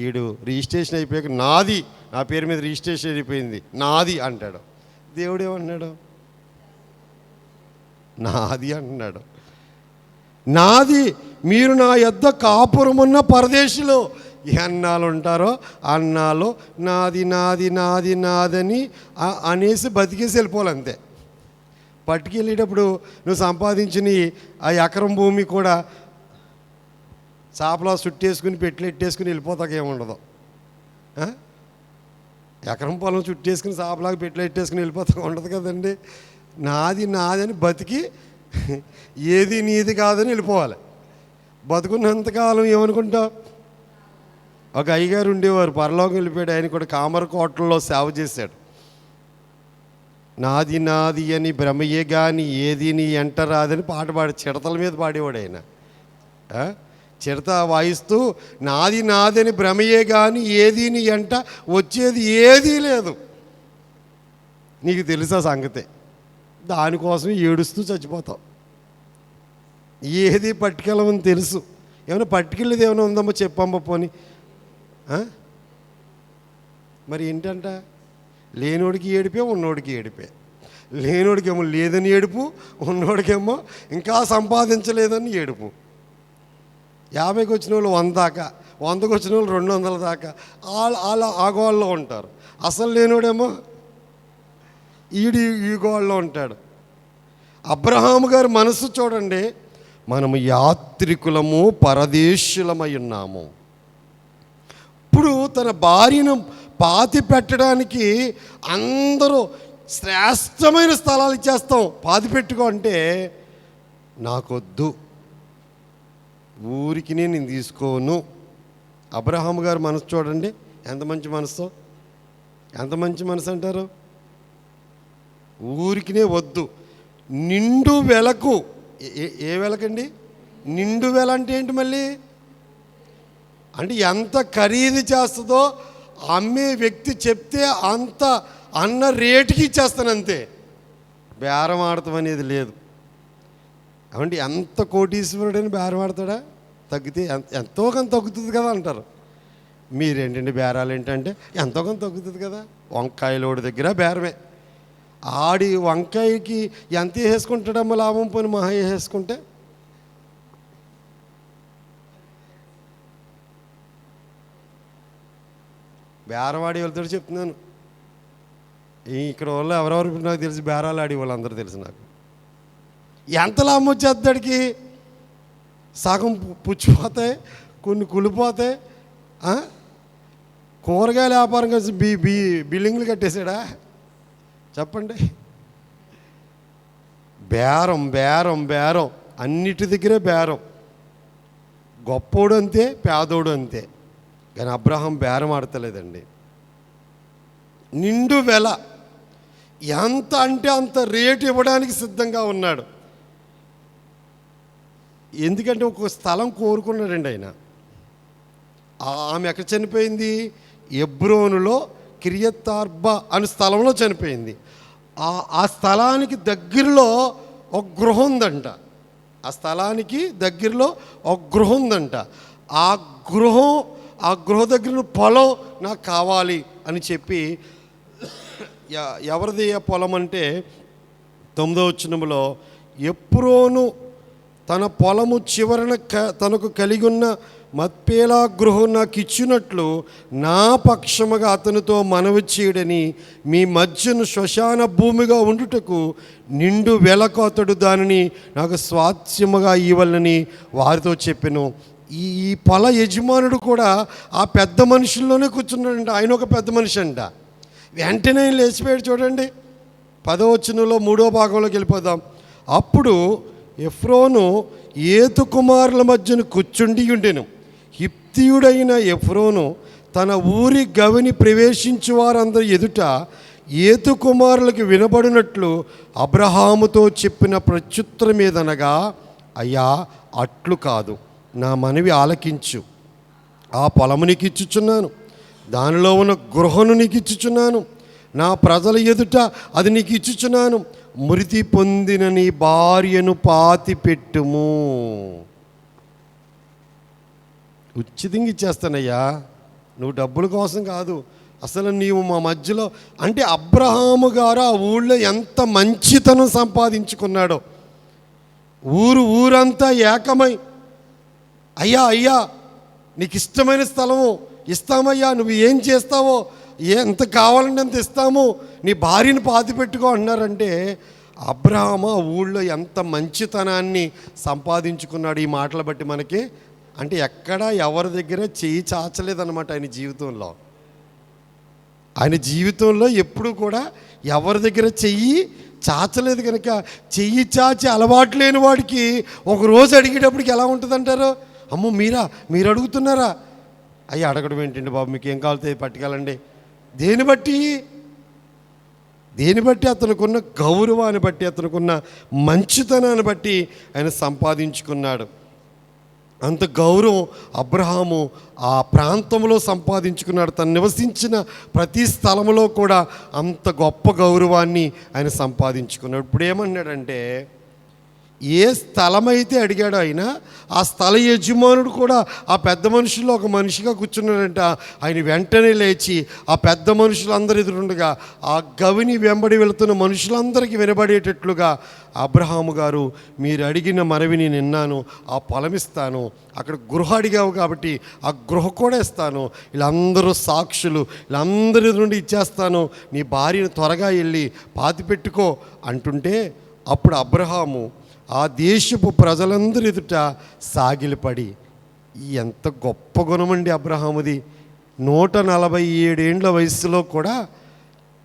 ఈడు రిజిస్ట్రేషన్ అయిపోయాక నాది, నా పేరు మీద రిజిస్ట్రేషన్ అయిపోయింది నాది అంటాడు. దేవుడు ఏమన్నాడు? నాది అంటున్నాడు. నాది, మీరు నా యొద్ద కాపురమున్న పరదేశులు. ఎన్నాళ్ళు ఉంటారో అన్నాళ్ళు నాది నాది నాది నాదని అనేసి బతికేసి వెళ్ళిపోవాలి అంతే. పట్టుకెళ్ళేటప్పుడు నువ్వు సంపాదించిన ఆ ఎకరం భూమి కూడా చాపలా చుట్టేసుకుని పెట్టెట్టేసుకుని వెళ్ళిపోతాక ఏముండదు. ఎకరం పొలం చుట్టేసుకుని చాపలాగా పెట్టెట్టేసుకుని వెళ్ళిపోతాక ఉండదు కదండి. నాది నాదని బతికి ఏది నీది కాదని వెళ్ళిపోవాలి. బతుకున్నంతకాలం ఏమనుకుంటావు? ఒక అయ్యగారు ఉండేవారు, పరలోకం వెళ్ళిపోయాడు. ఆయన కూడా కామరకోటల్లో సేవ చేశాడు. నాది నాది అని భ్రమయే గాని ఏది నీ ఎంట రాదని పాట చిడతల మీద పాడేవాడు ఆయన. చిడత వాయిస్తూ నాది నాదని భ్రమయే గాని ఏది నీ ఎంట వచ్చేది ఏదీ లేదు. నీకు తెలుసా సంగతే? దానికోసం ఏడుస్తూ చచ్చిపోతావు. ఏది పట్టుకెళ్ళమని తెలుసు. ఏమైనా పట్టుకెళ్ళేది ఏమైనా ఉందమ్మా చెప్పమ్మ పోని. మరి ఏంటంట? లేనోడికి ఏడిపే, ఉన్నోడికి ఏడిపే. లేనోడికేమో లేదని ఏడుపు, ఉన్నోడికేమో ఇంకా సంపాదించలేదని ఏడుపు. 50కి వచ్చిన వాళ్ళు 100 దాకా, 100కి వచ్చిన వాళ్ళు 200 దాకా వాళ్ళ ఆ గోళ్ళలో ఉంటారు. అసలు లేనోడేమో ఈ గోళ్ళలో ఉంటాడు. అబ్రహాము గారి మనసు చూడండి, మనము యాత్రికులము, పరదేశులమై ఉన్నాము. ఇప్పుడు తన భార్యను పాతి పెట్టడానికి అందరూ శ్రేష్టమైన స్థలాలు ఇచ్చేస్తాం, పాతి పెట్టుకో అంటే నాకొద్దు, ఊరికి నేను తీసుకోను. అబ్రహాము గారి మనసు చూడండి, ఎంత మంచి మనసు, ఎంత మంచి మనసు అంటారు. ఊరికినే వద్దు, నిండు వెలకు. ఏ వెలకండి? నిండు వెల అంటే ఏంటి? మళ్ళీ అంటే ఎంత ఖరీదు చేస్తుందో అమ్మే వ్యక్తి చెప్తే అంత అన్న రేటుకి ఇచ్చేస్తాను అంతే. బేరం ఆడతాం అనేది లేదు. అంటే ఎంత కోటీశ్వరుడని బేరం ఆడతాడా? తగ్గితే ఎంతో కొంత తగ్గుతుంది కదా అంటారు. మీరేంటండి బేరాలు ఏంటంటే ఎంతో కొంత తగ్గుతుంది కదా. వంకాయలోడి దగ్గర బేరమే. ఆడి వంకాయకి ఎంత వేసుకుంటాడమ్మా లాభం? పోని మహా వేసుకుంటే బేరవాడి వెళ్తాడు చెప్తున్నాను. ఇక్కడ వాళ్ళు ఎవరెవరు నాకు తెలిసి బేరాలు ఆడి వాళ్ళు అందరూ తెలుసు నాకు. ఎంత లాభం వచ్చేద్దడికి? సగం పుచ్చిపోతాయి, కొన్ని కులిపోతాయి. కూరగాయల వ్యాపారం కలిసి బిల్డింగ్లు కట్టేశాడా చెప్పండి? బేరం బేరం బేరం, అన్నిటి దగ్గరే బేరం. గొప్పోడు అంతే, పేదోడు అంతే. కానీ అబ్రహాం బేరం ఆడతలేదండి. నిండు వెల, ఎంత అంటే అంత రేటు ఇవ్వడానికి సిద్ధంగా ఉన్నాడు. ఎందుకంటే ఒక స్థలం కోరుకున్నాడండి ఆయన. ఆమె ఎక్కడ చనిపోయింది? ఎబ్రోనులో కిరియత్తార్బా అనే స్థలంలో చనిపోయింది. ఆ స్థలానికి దగ్గరలో ఒక గృహం ఉందంట. ఆ స్థలానికి దగ్గరలో ఒక గృహం ఉందంట. ఆ గృహ దగ్గర పొలం నాకు కావాలి అని చెప్పి, ఎవరిది పొలం అంటే 9వ వచనంలో ఎప్రోను తన పొలము చివరన తనకు కలిగి ఉన్న మత్పేలా గృహం నాకు ఇచ్చినట్లు నా పక్షముగా అతనితో మనవి చేయడని మీ మధ్యను శ్మశాన భూమిగా ఉండుటకు నిండు వెలకు అతడు దానిని నాకు స్వాస్థ్యముగా ఇవ్వాలని వారితో చెప్పెను. ఈ పొల యజమానుడు కూడా ఆ పెద్ద మనుషుల్లోనే కూర్చున్నాడంట. ఆయన ఒక పెద్ద మనిషి అంట. వెంటనే లేచిపోయాడు. చూడండి 10వ వచనంలో 3వ భాగంలోకి వెళ్ళిపోదాం. అప్పుడు ఎఫ్రోను ఏతు కుమారుల మధ్యను కూర్చుండి ఉండెను. హిత్తీయుడైన ఎఫ్రోను తన ఊరి గవిని ప్రవేశించు వారందరి ఎదుట ఏతు కుమారులకు వినబడినట్లు అబ్రహాముతో చెప్పిన ప్రత్యుత్తరం ఏదనగా, అయ్యా, అట్లు కాదు, నా మనవి ఆలకించు. ఆ పొలము నీకు ఇచ్చుచున్నాను, దానిలో ఉన్న గృహను నీకు ఇచ్చుచున్నాను, నా ప్రజల ఎదుట అది నీకు ఇచ్చుచున్నాను. మృతి పొందిన నీ భార్యను పాతి పెట్టుము. ఉచితంగా ఇచ్చేస్తానయ్యా, నువ్వు డబ్బుల కోసం కాదు, అసలు నీవు మా మధ్యలో. అంటే అబ్రహాము గారు ఆ ఊళ్ళో ఎంత మంచితనం సంపాదించుకున్నాడో. ఊరంతా ఏకమై, అయ్యా అయ్యా నీకు ఇష్టమైన స్థలము ఇస్తామయ్యా, నువ్వు ఏం చేస్తావో, ఎంత కావాలంటే అంత ఇస్తాము, నీ భార్యను పాతి పెట్టుకో అన్నారంటే అబ్రహాము ఆ ఊళ్ళో ఎంత మంచితనాన్ని సంపాదించుకున్నాడు. ఈ మాటలు బట్టి మనకి అంటే ఎక్కడ ఎవరి దగ్గర చెయ్యి చాచలేదన్నమాట. ఆయన జీవితంలో ఎప్పుడు కూడా ఎవరి దగ్గర చెయ్యి చాచలేదు. కనుక చెయ్యి చాచి అలవాటు లేని వాడికి ఒకరోజు అడిగేటప్పటికి ఎలా ఉంటుందంటారు? అమ్మో మీరు అడుగుతున్నారా? అయ్యి అడగడం ఏంటండి బాబు, మీకు ఏం కావాలితే పట్టుకెళ్ళండి. దేని బట్టి అతనుకున్న గౌరవాన్ని బట్టి, అతనుకున్న మంచితనాన్ని బట్టి ఆయన సంపాదించుకున్నాడు. అంత గౌరవం అబ్రహాము ఆ ప్రాంతంలో సంపాదించుకున్నాడు. తను నివసించిన ప్రతి స్థలంలో కూడా అంత గొప్ప గౌరవాన్ని ఆయన సంపాదించుకున్నాడు. ఇప్పుడు ఏమన్నాడంటే, ఏ స్థలమైతే అడిగాడో ఆయన, ఆ స్థల యజమానుడు కూడా ఆ పెద్ద మనుషుల్లో ఒక మనిషిగా కూర్చున్నాడంట. ఆయన వెంటనే లేచి ఆ పెద్ద మనుషులందరి ఎదురుండగా ఆ గవిని వెంబడి వెళుతున్న మనుషులందరికీ వినబడేటట్లుగా, అబ్రహాము గారు, మీరు అడిగిన మనవిని నిన్నాను, ఆ పొలం ఇస్తాను, అక్కడ గృహ అడిగావు కాబట్టి ఆ గృహ కూడా ఇస్తాను, వీళ్ళందరూ సాక్షులు, వీళ్ళందరి నుండి ఇచ్చేస్తాను, నీ భార్యను త్వరగా వెళ్ళి పాతి పెట్టుకో అంటుంటే, అప్పుడు అబ్రహాము ఆ దేశపు ప్రజలందరి ఎదుట సాగిలపడి, ఎంత గొప్ప గుణమండి అబ్రహాముది. 147 ఏండ్ల వయసులో కూడా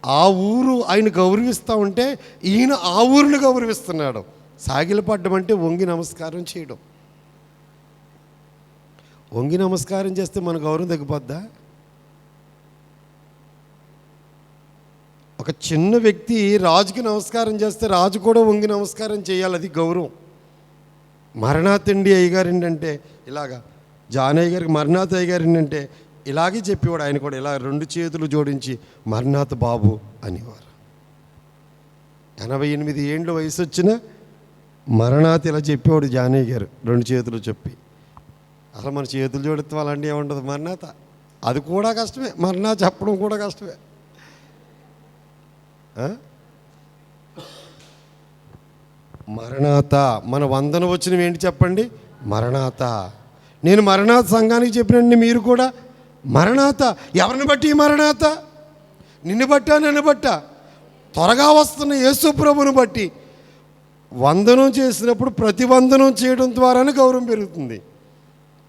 ఆ ఊరు ఆయన గౌరవిస్తూ ఉంటే ఈయన ఆ ఊరిని గౌరవిస్తున్నాడు. సాగిలపడ్డం అంటే వంగి నమస్కారం చేయడం. వంగి నమస్కారం చేస్తే మన గౌరవం తగ్గిపోద్దా? ఒక చిన్న వ్యక్తి రాజుకి నమస్కారం చేస్తే రాజు కూడా వంగి నమస్కారం చేయాలి, అది గౌరవం. మరణాత్ అండి అయ్యగారు ఏంటంటే ఇలాగా, జానయ్య గారికి మరణాత్ అయ్యగారు ఏంటంటే ఇలాగే చెప్పేవాడు. ఆయన కూడా ఇలా 2 చేతులు జోడించి మరణాత్ బాబు అనేవారు. 88 ఏండ్ల వయసు వచ్చిన మరణాత్ ఇలా చెప్పేవాడు జానయ్య గారు, 2 చేతులు చెప్పి. అసలు మన చేతులు జోడితే అలాంటి ఏముండదు. మరణాత అది కూడా కష్టమే, మరణాత్ చెప్పడం కూడా కష్టమే. మరణాత, మన వందన వచ్చిన ఏంటి చెప్పండి? మరణాత. నేను మరణాత సంఘానికి చెప్పినండి, మీరు కూడా మరణాత. ఎవరిని బట్టి మరణాత? నిన్ను బట్టా, నన్ను బట్టా? త్వరగా వస్తున్న యేసు ప్రభువుని బట్టి. వందనం చేసినప్పుడు ప్రతివందనం చేయడం ద్వారానే గౌరవం పెరుగుతుంది.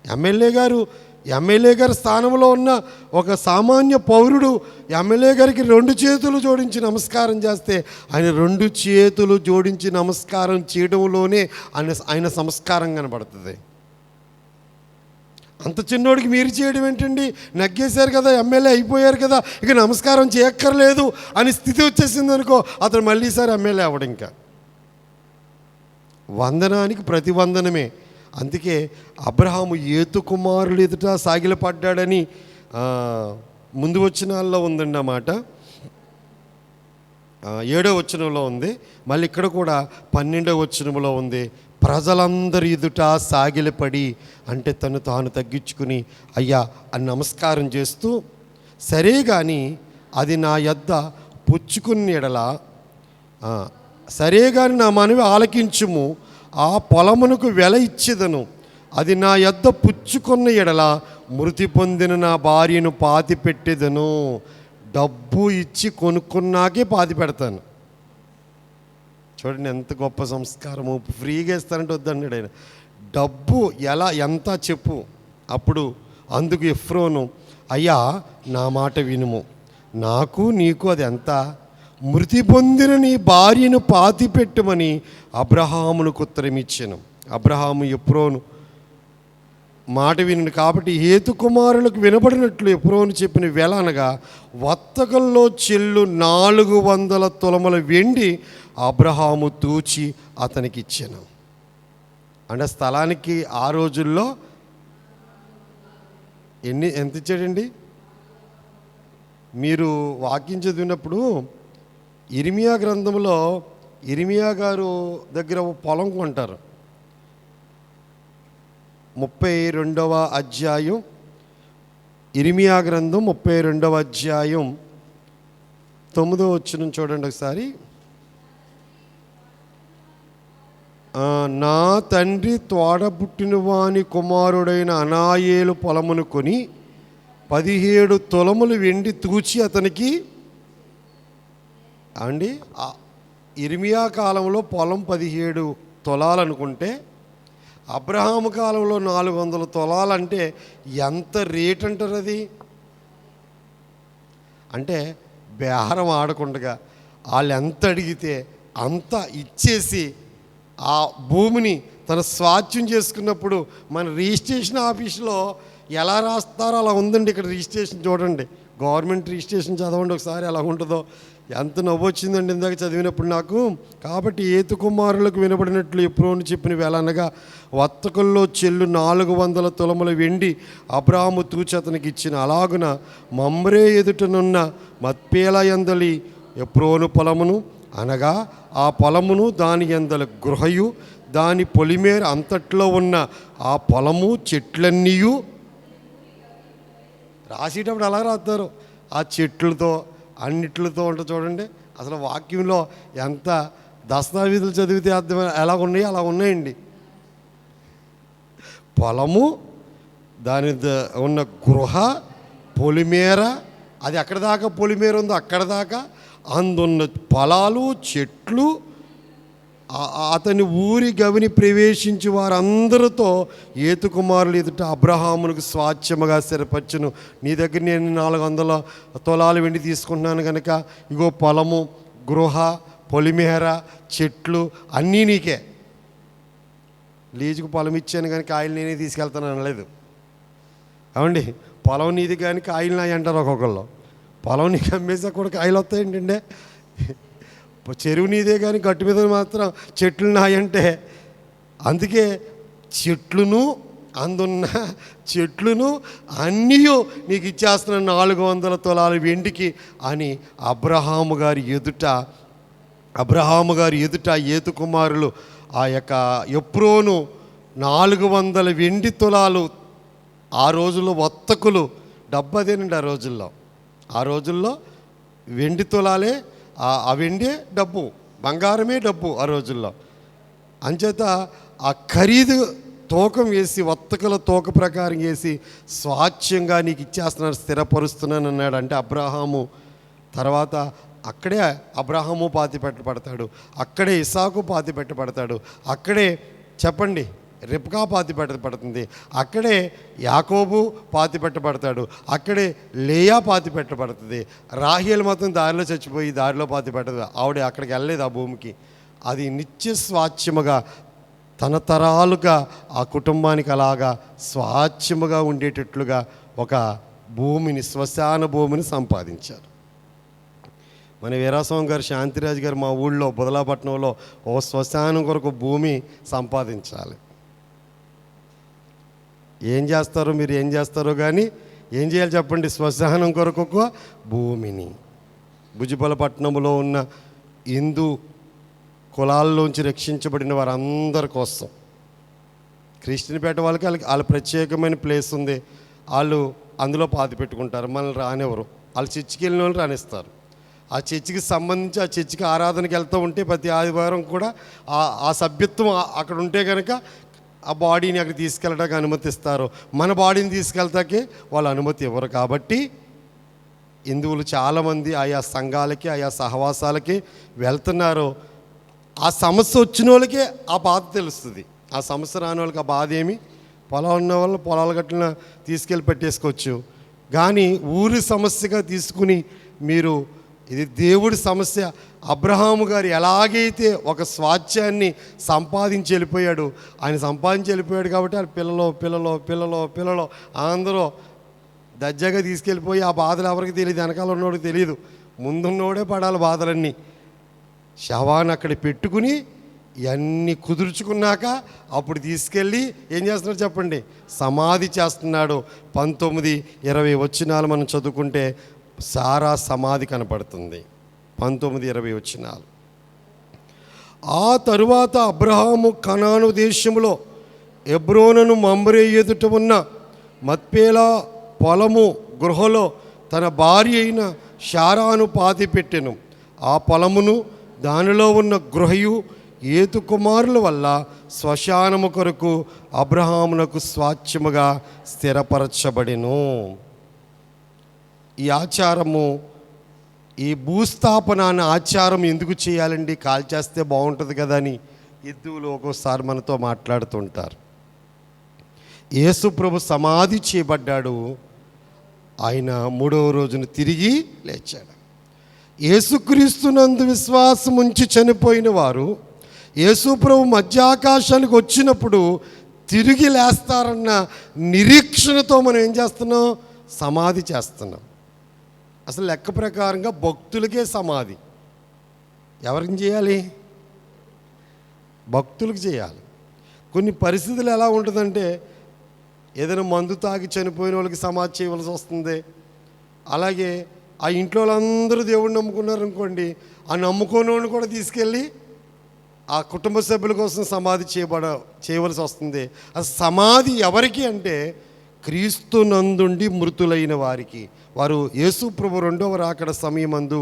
ఎమ్మెల్యే గారి స్థానంలో ఉన్న ఒక సామాన్య పౌరుడు ఎమ్మెల్యే గారికి 2 చేతులు జోడించి నమస్కారం చేస్తే ఆయన 2 చేతులు జోడించి నమస్కారం చేయడంలోనే ఆయన సంస్కారం కనబడుతుంది. అంత చిన్నోడికి మీరు చేయడం ఏంటండి? నగ్గేశారు కదా, ఎమ్మెల్యే అయిపోయారు కదా, ఇక నమస్కారం చేయక్కర్లేదు అని స్థితి వచ్చేసింది అనుకో, అతను మళ్ళీసారి ఎమ్మెల్యే అవ్వడం. ఇంకా వందనానికి ప్రతివందనమే. అందుకే అబ్రహాము ఏతు కుమారులు ఎదుట సాగిలపడ్డాడని ముందు వచనాల్లో ఉందండి ఆ మాట. 7వ వచనంలో ఉంది, మళ్ళీ ఇక్కడ కూడా 12వ వచనంలో ఉంది. ప్రజలందరి ఎదుట సాగిలపడి అంటే తను తాను తగ్గించుకుని అయ్యా అని నమస్కారం చేస్తూ, సరే కానీ అది నా యొద్ద పుచ్చుకుని ఎడల, సరే కానీ నా మనవి ఆలకించుము, ఆ పొలమునకు వెల ఇచ్చేదను. అది నా యొద్ద పుచ్చుకున్న ఎడల మృతి పొందిన నా భార్యను పాతి పెట్టేదను. డబ్బు ఇచ్చి కొనుక్కున్నాకే పాతి పెడతాను. చూడండి ఎంత గొప్ప సంస్కారము. ఫ్రీగా ఇస్తానంటే వద్దన్నాడు ఆయన. డబ్బు ఎలా ఎంత చెప్పు. అప్పుడు అందుకు ఎఫ్రోను, అయ్యా నా మాట వినుము, నాకు నీకు అది ఎంత? మృతి పొందిన నీ భార్యను పాతి పెట్టుమని అబ్రహామునకు ఉత్తరం ఇచ్చాను. అబ్రహాము ఎఫ్రోను మాట విను కాబట్టి హేతు కుమారులకు వినబడినట్లు ఎఫ్రోను చెప్పిన వెల అనగా వత్తకల్లో చెల్లు 400 తులముల వెండి అబ్రహాము తూచి అతనికి ఇచ్చాను. అంటే స్థలానికి ఆ రోజుల్లో ఎంత ఇచ్చాడండి? మీరు వాక్యం చదివినప్పుడు ఇర్మియా గ్రంథంలో ఇర్మియా గారు దగ్గర ఒక పొలం కొంటారు. 32వ అధ్యాయం, ఇర్మియా గ్రంథం 32వ అధ్యాయం 9వ వచనం చూడండి ఒకసారి. నా తండ్రి తోడబుట్టిన వాని కుమారుడైన అనాయేలు పొలమును కొని 17 తులములు వెండి తూచి అతనికి అండి. ఇర్మియా కాలంలో పొలం 17 తులాలు అనుకుంటే అబ్రహాము కాలంలో 400 తులాలంటే ఎంత రేట్ అంటారు అది? అంటే బేరం ఆడకుండా వాళ్ళు ఎంత అడిగితే అంత ఇచ్చేసి ఆ భూమిని తన స్వాస్థ్యం చేసుకున్నప్పుడు మన రిజిస్ట్రేషన్ ఆఫీస్లో ఎలా రాస్తారో అలా ఉందండి. ఇక్కడ రిజిస్ట్రేషన్ చూడండి, గవర్నమెంట్ రిజిస్ట్రేషన్ చదవండి ఒకసారి ఎలా ఉంటుందో. ఎంత నవ్వొచ్చిందండి ఇందాక చదివినప్పుడు నాకు. కాబట్టి ఏతు కుమారులకు వినబడినట్లు ఎఫ్రోను చెప్పిన వేళ అనగా వత్తకుల్లో చెల్లు 400 తులముల వెండి అబ్రాహాము తూచి అతనికి ఇచ్చిన. అలాగున మమ్రే ఎదుటనున్న మత్పేల యందలి ఎఫ్రోను పొలమును అనగా ఆ పొలమును దాని యందల గృహయు దాని పొలిమేర అంతట్లో ఉన్న ఆ పొలము చెట్లన్నీయు రాసేటప్పుడు అలా రాస్తారు. ఆ చెట్లతో అన్నిట్లతో ఉంటుంది చూడండి. అసలు వాక్యంలో ఎంత దస్తావేజులు చదివితే అర్థం ఎలా ఉన్నాయో అలా ఉన్నాయండి. పొలము, దాని ఉన్న గృహ, పొలిమేర, అది ఎక్కడ దాకా పొలిమేర ఉందో అక్కడ దాకా అందున్న పొలాలు, చెట్లు, అతని ఊరి గవిని ప్రవేశించి వారందరితో ఏతు కుమారులు ఎదుట అబ్రహామునకు స్వాచ్ఛముగా స్థిరపరచును. నీ దగ్గర నేను 400 తులాలు వెండి తీసుకుంటున్నాను కనుక ఇగో పొలము, గృహ, పొలిమేర, చెట్లు అన్నీ నీకే. లీజుకు పొలం ఇచ్చాను కానీ కాయలు నేనే తీసుకెళ్తాను అనలేదు. అవండి, పొలం నీది కానీ కాయలు నాయి అంటారు ఒక్కొక్కళ్ళు. పొలం నీకు అమ్మేసా కూడా కాయలు వస్తాయంటే, చెరువు నీదే కానీ గట్టు మీద మాత్రం చెట్లు నాయంటే. అందుకే చెట్లును అందున్న చెట్లును అన్నీ నీకు ఇచ్చేస్తున్నాను 400 తులాలు వెండికి అని అబ్రహాము గారి ఎదుట ఏతు కుమారులు ఆ యొక్క ఎఫ్రోను 400 వెండి తులాలు. ఆ రోజుల్లో వత్తకులు డబ్బు అదేనండి. ఆ రోజుల్లో వెండి తులాలే, ఆ వెండే డబ్బు, బంగారమే డబ్బు ఆ రోజుల్లో. అంచేత ఆ ఖరీదు తూకం వేసి, వత్తకల తూక ప్రకారం వేసి స్వాచ్ఛంగా నీకు ఇచ్చేస్తున్నాను, స్థిరపరుస్తున్నాను అన్నాడు. అంటే అబ్రహాము తర్వాత అక్కడే అబ్రహాము పాతి పెట్టబడతాడు, అక్కడే ఇసాకు పాతి పెట్టబడతాడు, అక్కడే చెప్పండి రిబ్కా పాతి పెట్టబడుతుంది, అక్కడే యాకోబు పాతి పెట్టబడతాడు, అక్కడే లేయా పాతి పెట్టబడుతుంది. రాహేలు మాత్రం దారిలో చచ్చిపోయి దారిలో పాతి పెట్టదు. ఆవిడ అక్కడికి వెళ్ళలేదు ఆ భూమికి. అది నిత్య స్వాచ్ఛముగా తన తరాలుగా ఆ కుటుంబానికి అలాగా స్వాచ్ఛముగా ఉండేటట్లుగా ఒక భూమిని, శ్మశాన భూమిని సంపాదించారు. మన వీరాస్వామి గారు, శాంతిరాజు గారు మా ఊళ్ళో బుదలాపట్నంలో ఓ శ్మశానం కొరకు భూమి సంపాదించాలి. ఏం చేస్తారో కానీ ఏం చేయాలి చెప్పండి? శ్మశానం కొరకు ఒక భూమిని. భుజబలపట్నంలో ఉన్న హిందూ కులాల్లోంచి రక్షించబడిన వారందరి కోసం, క్రిస్టియన్పేట వాళ్ళకి వాళ్ళ ప్రత్యేకమైన ప్లేస్ ఉంది, వాళ్ళు అందులో పాతి పెట్టుకుంటారు. మనల్ని రానివ్వరు. వాళ్ళు చర్చికి వెళ్ళిన వాళ్ళు రానిస్తారు. ఆ చర్చికి సంబంధించి ఆ చర్చికి ఆరాధనకి వెళ్తూ ఉంటే ప్రతి ఆదివారం కూడా ఆ సభ్యత్వం అక్కడ ఉంటే కనుక ఆ బాడీని అక్కడ తీసుకెళ్ళడానికి అనుమతిస్తారు. మన బాడీని తీసుకెళ్తాకే వాళ్ళు అనుమతి ఇవ్వరు. కాబట్టి హిందువులు చాలామంది ఆయా సంఘాలకి ఆయా సహవాసాలకి వెళ్తున్నారు. ఆ సమస్య వచ్చిన వాళ్ళకే ఆ బాధ తెలుస్తుంది. ఆ సమస్య రాని వాళ్ళకి ఆ బాధ ఏమి, పొలాలు ఉన్న వాళ్ళు పొలాల గట్టిన తీసుకెళ్ళి పెట్టేసుకోవచ్చు. కానీ ఊరి సమస్యగా తీసుకుని మీరు ఇది దేవుడి సమస్య. అబ్రహాము గారు ఎలాగైతే ఒక స్వాస్థ్యాన్ని సంపాదించి వెళ్ళిపోయాడు, ఆయన సంపాదించి వెళ్ళిపోయాడు కాబట్టి ఆయన పిల్లలు అందరూ దజ్జాగా తీసుకెళ్ళిపోయి ఆ బాధలు ఎవరికి తెలియదు, వెనకాల ఉన్నోడికి తెలియదు, ముందున్నోడే పడాలి బాధలన్నీ. శవాన్ని అక్కడ పెట్టుకుని ఇవన్నీ కుదుర్చుకున్నాక అప్పుడు తీసుకెళ్ళి ఏం చేస్తున్నాడు చెప్పండి, సమాధి చేస్తున్నాడు. 19-20 వచనాలు మనం చదువుకుంటే సారా సమాధి కనపడుతుంది. 19-20 వచనాలు. ఆ తరువాత అబ్రహాము కనాను దేశములో హెబ్రోనును మమ్రే ఎదుట ఉన్న మత్పేలా పొలము గృహలో తన భార్య అయిన శారాను పాతిపెట్టెను. ఆ పొలమును దానిలో ఉన్న గృహయు ఏతు కుమారుల వల్ల శ్మశానము కొరకు అబ్రహామునకు స్వాస్థ్యముగా స్థిరపరచబడెను. ఈ ఆచారము, ఈ భూస్థాపన అనే ఆచారం ఎందుకు చేయాలండి? కాల్చేస్తే బాగుంటుంది కదా అని హిందువులు ఒక్కోసారి మనతో మాట్లాడుతుంటారు. యేసు ప్రభు సమాధి చేయబడ్డాడు, ఆయన 3వ రోజున తిరిగి లేచాడు. యేసుక్రీస్తునందు విశ్వాసం ఉంచి చనిపోయిన వారు యేసు ప్రభు మధ్యాకాశానికి వచ్చినప్పుడు తిరిగి లేస్తారన్న నిరీక్షణతో మనం ఏం చేస్తున్నాం? సమాధి చేస్తున్నాం. అసలు లెక్క ప్రకారంగా భక్తులకే సమాధి. ఎవరికి చేయాలి? భక్తులకు చేయాలి. కొన్ని పరిస్థితులు ఎలా ఉంటుందంటే, ఏదైనా మందు తాగి చనిపోయిన వాళ్ళకి సమాధి చేయవలసి వస్తుంది. అలాగే ఆ ఇంట్లో వాళ్ళందరూ దేవుడిని నమ్ముకున్నారనుకోండి, ఆ నమ్ముకోని కూడా తీసుకెళ్ళి ఆ కుటుంబ సభ్యుల కోసం సమాధి చేయవలసి వస్తుంది. అసలు సమాధి ఎవరికి అంటే క్రీస్తు నందుండి మృతులైన వారికి. వారు యేసు ప్రభు 2వ రాకడ సమయమందు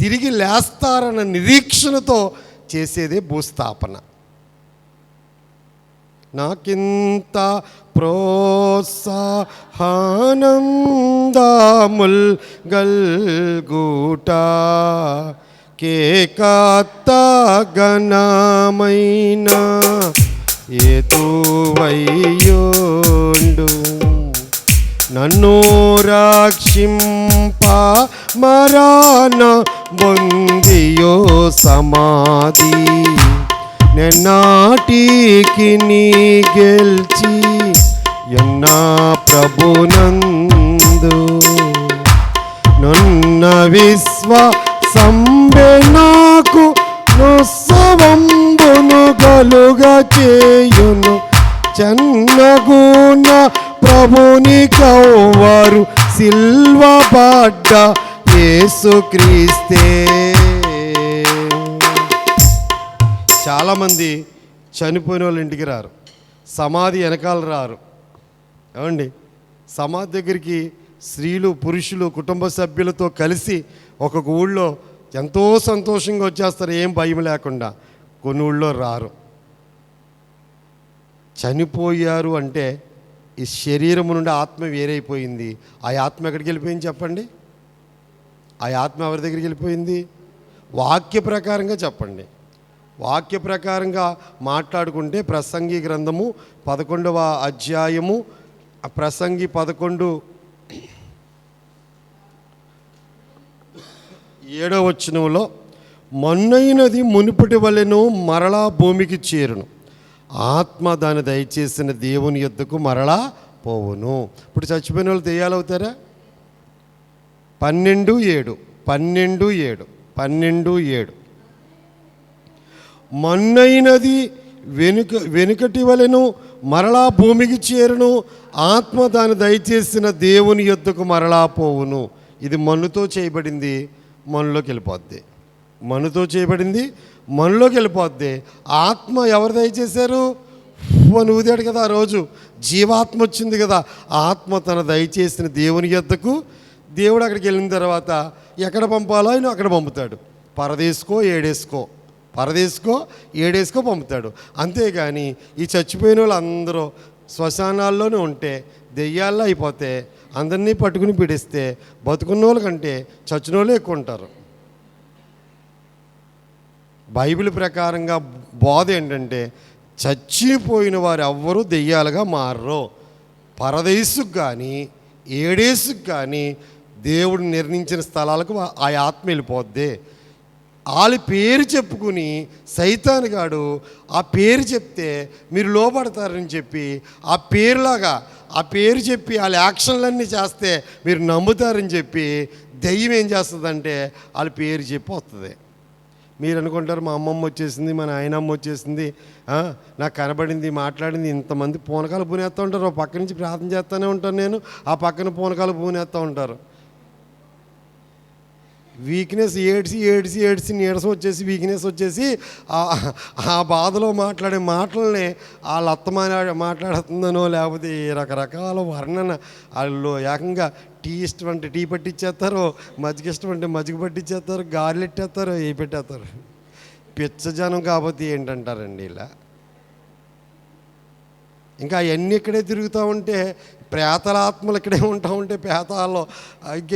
తిరిగి లేస్తారన్న నిరీక్షణతో చేసేదే భూస్థాపన. నాకింత ప్రోత్సాహానందముల్ గల్గుట కేకాత్త గణమైన ఏతువయ్యోండు నన్ను రక్షింప మరణ బొందియో సమాధి నెన్నాటికి నీ గెల్చి ఎన్నా ప్రభునందు నన్న విశ్వాసంబె నాకు నొస్సవంబును కలుగా చేయును చెన్నగుణ ప్రభుని కౌవారు సిల్వ పడ్డ యేసుక్రీస్తే. చాలామంది చనిపోయిన వాళ్ళ ఇంటికి రారు, సమాధి వెనకాల రారు. ఏమండి, సమాధి దగ్గరికి స్త్రీలు పురుషులు కుటుంబ సభ్యులతో కలిసి ఒక్కొక్క ఊళ్ళో ఎంతో సంతోషంగా వచ్చేస్తారు, ఏం భయం లేకుండా. కొన్ని ఊళ్ళో రారు. చనిపోయారు అంటే ఈ శరీరం నుండి ఆత్మ వేరైపోయింది. ఆ ఆత్మ ఎక్కడికి వెళ్ళిపోయింది చెప్పండి? ఆ ఆత్మ ఎవరి దగ్గరికి వెళ్ళిపోయింది? వాక్య ప్రకారంగా చెప్పండి. వాక్య ప్రకారంగా మాట్లాడుకుంటే ప్రసంగి గ్రంథము 11వ అధ్యాయము ప్రసంగి 11:7 వచనంలో మొన్నైనది మునుపటి వలెను మరలా భూమికి చేరును, ఆత్మ దాన్ని దయచేసిన దేవుని యొద్దకు మరలా పోవును. ఇప్పుడు చచ్చిపోయిన వాళ్ళు దెయ్యాలవుతారా? 12:7 మొన్నైనది వెనుకటి వలెను మరలా భూమికి చేరును, ఆత్మ దాన్ని దయచేసిన దేవుని యొద్దకు మరలా పోవును. ఇది మన్నుతో చేయబడింది, మనులోకి వెళ్ళిపోద్ది. మన్నుతో చేయబడింది, మనలోకి వెళ్ళిపోద్ది. ఆత్మ ఎవరు దయచేశారు? అని ఊదాడు కదా, ఆ రోజు జీవాత్మ వచ్చింది కదా. ఆత్మ తన దయచేసిన దేవుని యొద్దకు, దేవుడు అక్కడికి వెళ్ళిన తర్వాత ఎక్కడ పంపాలో ఆయన అక్కడ పంపుతాడు. పరదేసుకో ఏడేసుకో పంపుతాడు. అంతేగాని ఈ చచ్చిపోయిన వాళ్ళు అందరూ శ్మశానాల్లోనే ఉంటే దెయ్యాల్లో అయిపోతే అందరినీ పట్టుకుని పిడిస్తే బతుకున్న వాళ్ళ కంటే చచ్చిన వాళ్ళే ఎక్కువ ఉంటారు. బైబిల్ ప్రకారంగా బోధ ఏంటంటే చచ్చిపోయిన వారు ఎవ్వరూ దెయ్యాలుగా మారరు. పరదేశుకు కానీ ఏడేసుకు కానీ దేవుడు నిర్ణయించిన స్థలాలకు ఆ ఆత్మ వెళ్ళిపోద్ది. వాళ్ళ పేరు చెప్పుకుని సైతానుగాడు ఆ పేరు చెప్తే మీరు లోపడతారని చెప్పి ఆ పేరు చెప్పి వాళ్ళ యాక్షన్లన్నీ చేస్తే మీరు నమ్ముతారని చెప్పి దెయ్యం ఏం చేస్తుందంటే వాళ్ళ పేరు చెప్పి వస్తుంది. మీరు అనుకుంటారు మా అమ్మమ్మ వచ్చేసింది, మా నాయనమ్మ వచ్చేసింది, నాకు కనబడింది, మాట్లాడింది. ఇంతమంది పూనకాలు పూనేస్తూ ఉంటారు. ఒక పక్క నుంచి ప్రార్థన చేస్తూనే ఉంటాను నేను, ఆ పక్కన పూనకాలు పూనేస్తూ ఉంటారు. వీక్నెస్ ఏడ్చి నీరసం వచ్చేసి వీక్నెస్ వచ్చేసి ఆ బాధలో మాట్లాడే మాటలని వాళ్ళ అత్త మాట్లాడుతుందనో లేకపోతే రకరకాల వర్ణన. వాళ్ళు ఏకంగా టీ ఇష్టం అంటే టీ పట్టించేస్తారు, మజ్జిగ ఇష్టం అంటే మజ్జిగ పట్టించేస్తారు, గారెలు ఎట్టేస్తారు, ఏ పెట్టేస్తారు. పిచ్చజనం కాకపోతే ఏంటంటారండి ఇలా. ఇంకా అవన్నీ ఇక్కడే తిరుగుతూ ఉంటే ప్రేతల ఆత్మలు ఇక్కడే ఉంటా ఉంటే ప్రేతాల్లో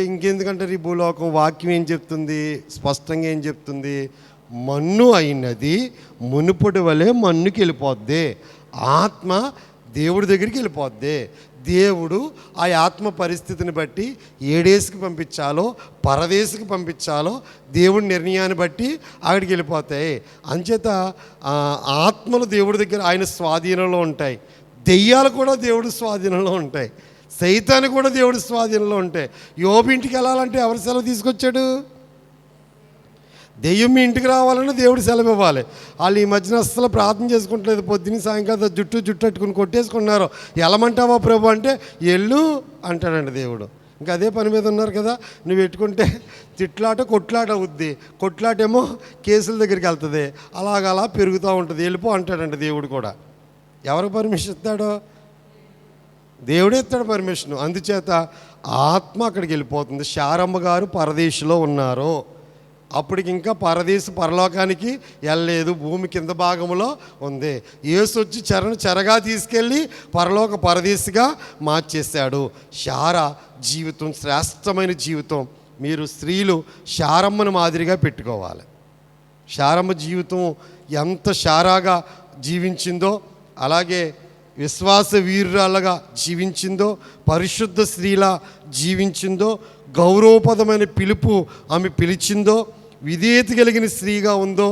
ఇంకెందుకంటారు. ఈ భూలోకం వాక్యం ఏం చెప్తుంది, స్పష్టంగా ఏం చెప్తుంది? మన్ను అయినది మునుపటి వలె మన్నుకి వెళ్ళిపోద్ది, ఆత్మ దేవుడి దగ్గరికి వెళ్ళిపోద్ది. దేవుడు ఆ ఆత్మ పరిస్థితిని బట్టి ఏడేసుకు పంపించాలో పరదేశకు పంపించాలో దేవుడి నిర్ణయాన్ని బట్టి అక్కడికి వెళ్ళిపోతాయి. అంచేత ఆత్మలు దేవుడి దగ్గర ఆయన స్వాధీనంలో ఉంటాయి. దెయ్యాలు కూడా దేవుడి స్వాధీనంలో ఉంటాయి. సైతాన్ని కూడా దేవుడి స్వాధీనంలో ఉంటాయి. యోబు ఇంటికి వెళ్ళాలంటే ఎవరు సెలవు తీసుకొచ్చాడు? దెయ్యం మీ ఇంటికి రావాలన్నా దేవుడు సెలవు ఇవ్వాలి. వాళ్ళు ఈ మధ్యన అస్సలు ప్రార్థన చేసుకుంటలేదు. పొద్దున్న సాయంకాలం జుట్టు అట్టుకుని కొట్టేసుకున్నారు. ఎలమంటావా ప్రభు అంటే ఎల్లు అంటాడండి దేవుడు. ఇంకా అదే పని మీద ఉన్నారు కదా. నువ్వు పెట్టుకుంటే తిట్లాట కొట్లాట అవుద్ది, కొట్లాటేమో కేసుల దగ్గరికి వెళ్తుంది. అలా పెరుగుతూ ఉంటుంది. వెళ్ళిపో అంటాడండి దేవుడు కూడా. ఎవరు పర్మిషన్ ఇస్తాడో? దేవుడే ఇస్తాడు పర్మిషన్. అందుచేత ఆత్మ అక్కడికి వెళ్ళిపోతుంది. శారమ్మ గారు పరదేశంలో ఉన్నారు. అప్పటికి ఇంకా పరలోకానికి వెళ్ళలేదు, భూమి కింద భాగంలో ఉంది. యేసు వచ్చి చెరగా తీసుకెళ్ళి పరదేశిగా మార్చేశాడు. శారా జీవితం శ్రేష్టమైన జీవితం. మీరు స్త్రీలు శారమ్మను మాదిరిగా పెట్టుకోవాలి. శారమ్మ జీవితం ఎంత శారాగా జీవించిందో, అలాగే విశ్వాస వీరురాలుగా జీవించిందో, పరిశుద్ధ స్త్రీలా జీవించిందో, గౌరవపదమైన పిలుపు ఆమె పిలిచిందో, విధేయత కలిగిన స్త్రీగా ఉందో,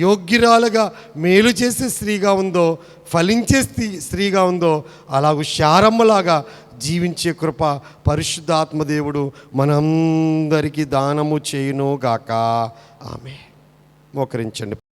యోగ్యురాలుగా మేలు చేసే స్త్రీగా ఉందో, ఫలించే స్త్రీగా ఉందో, అలాగూ శారమ్మలాగా జీవించే కృప పరిశుద్ధాత్మదేవుడు మనందరికీ దానము చేయును గాక. ఆమె మోకరించండి.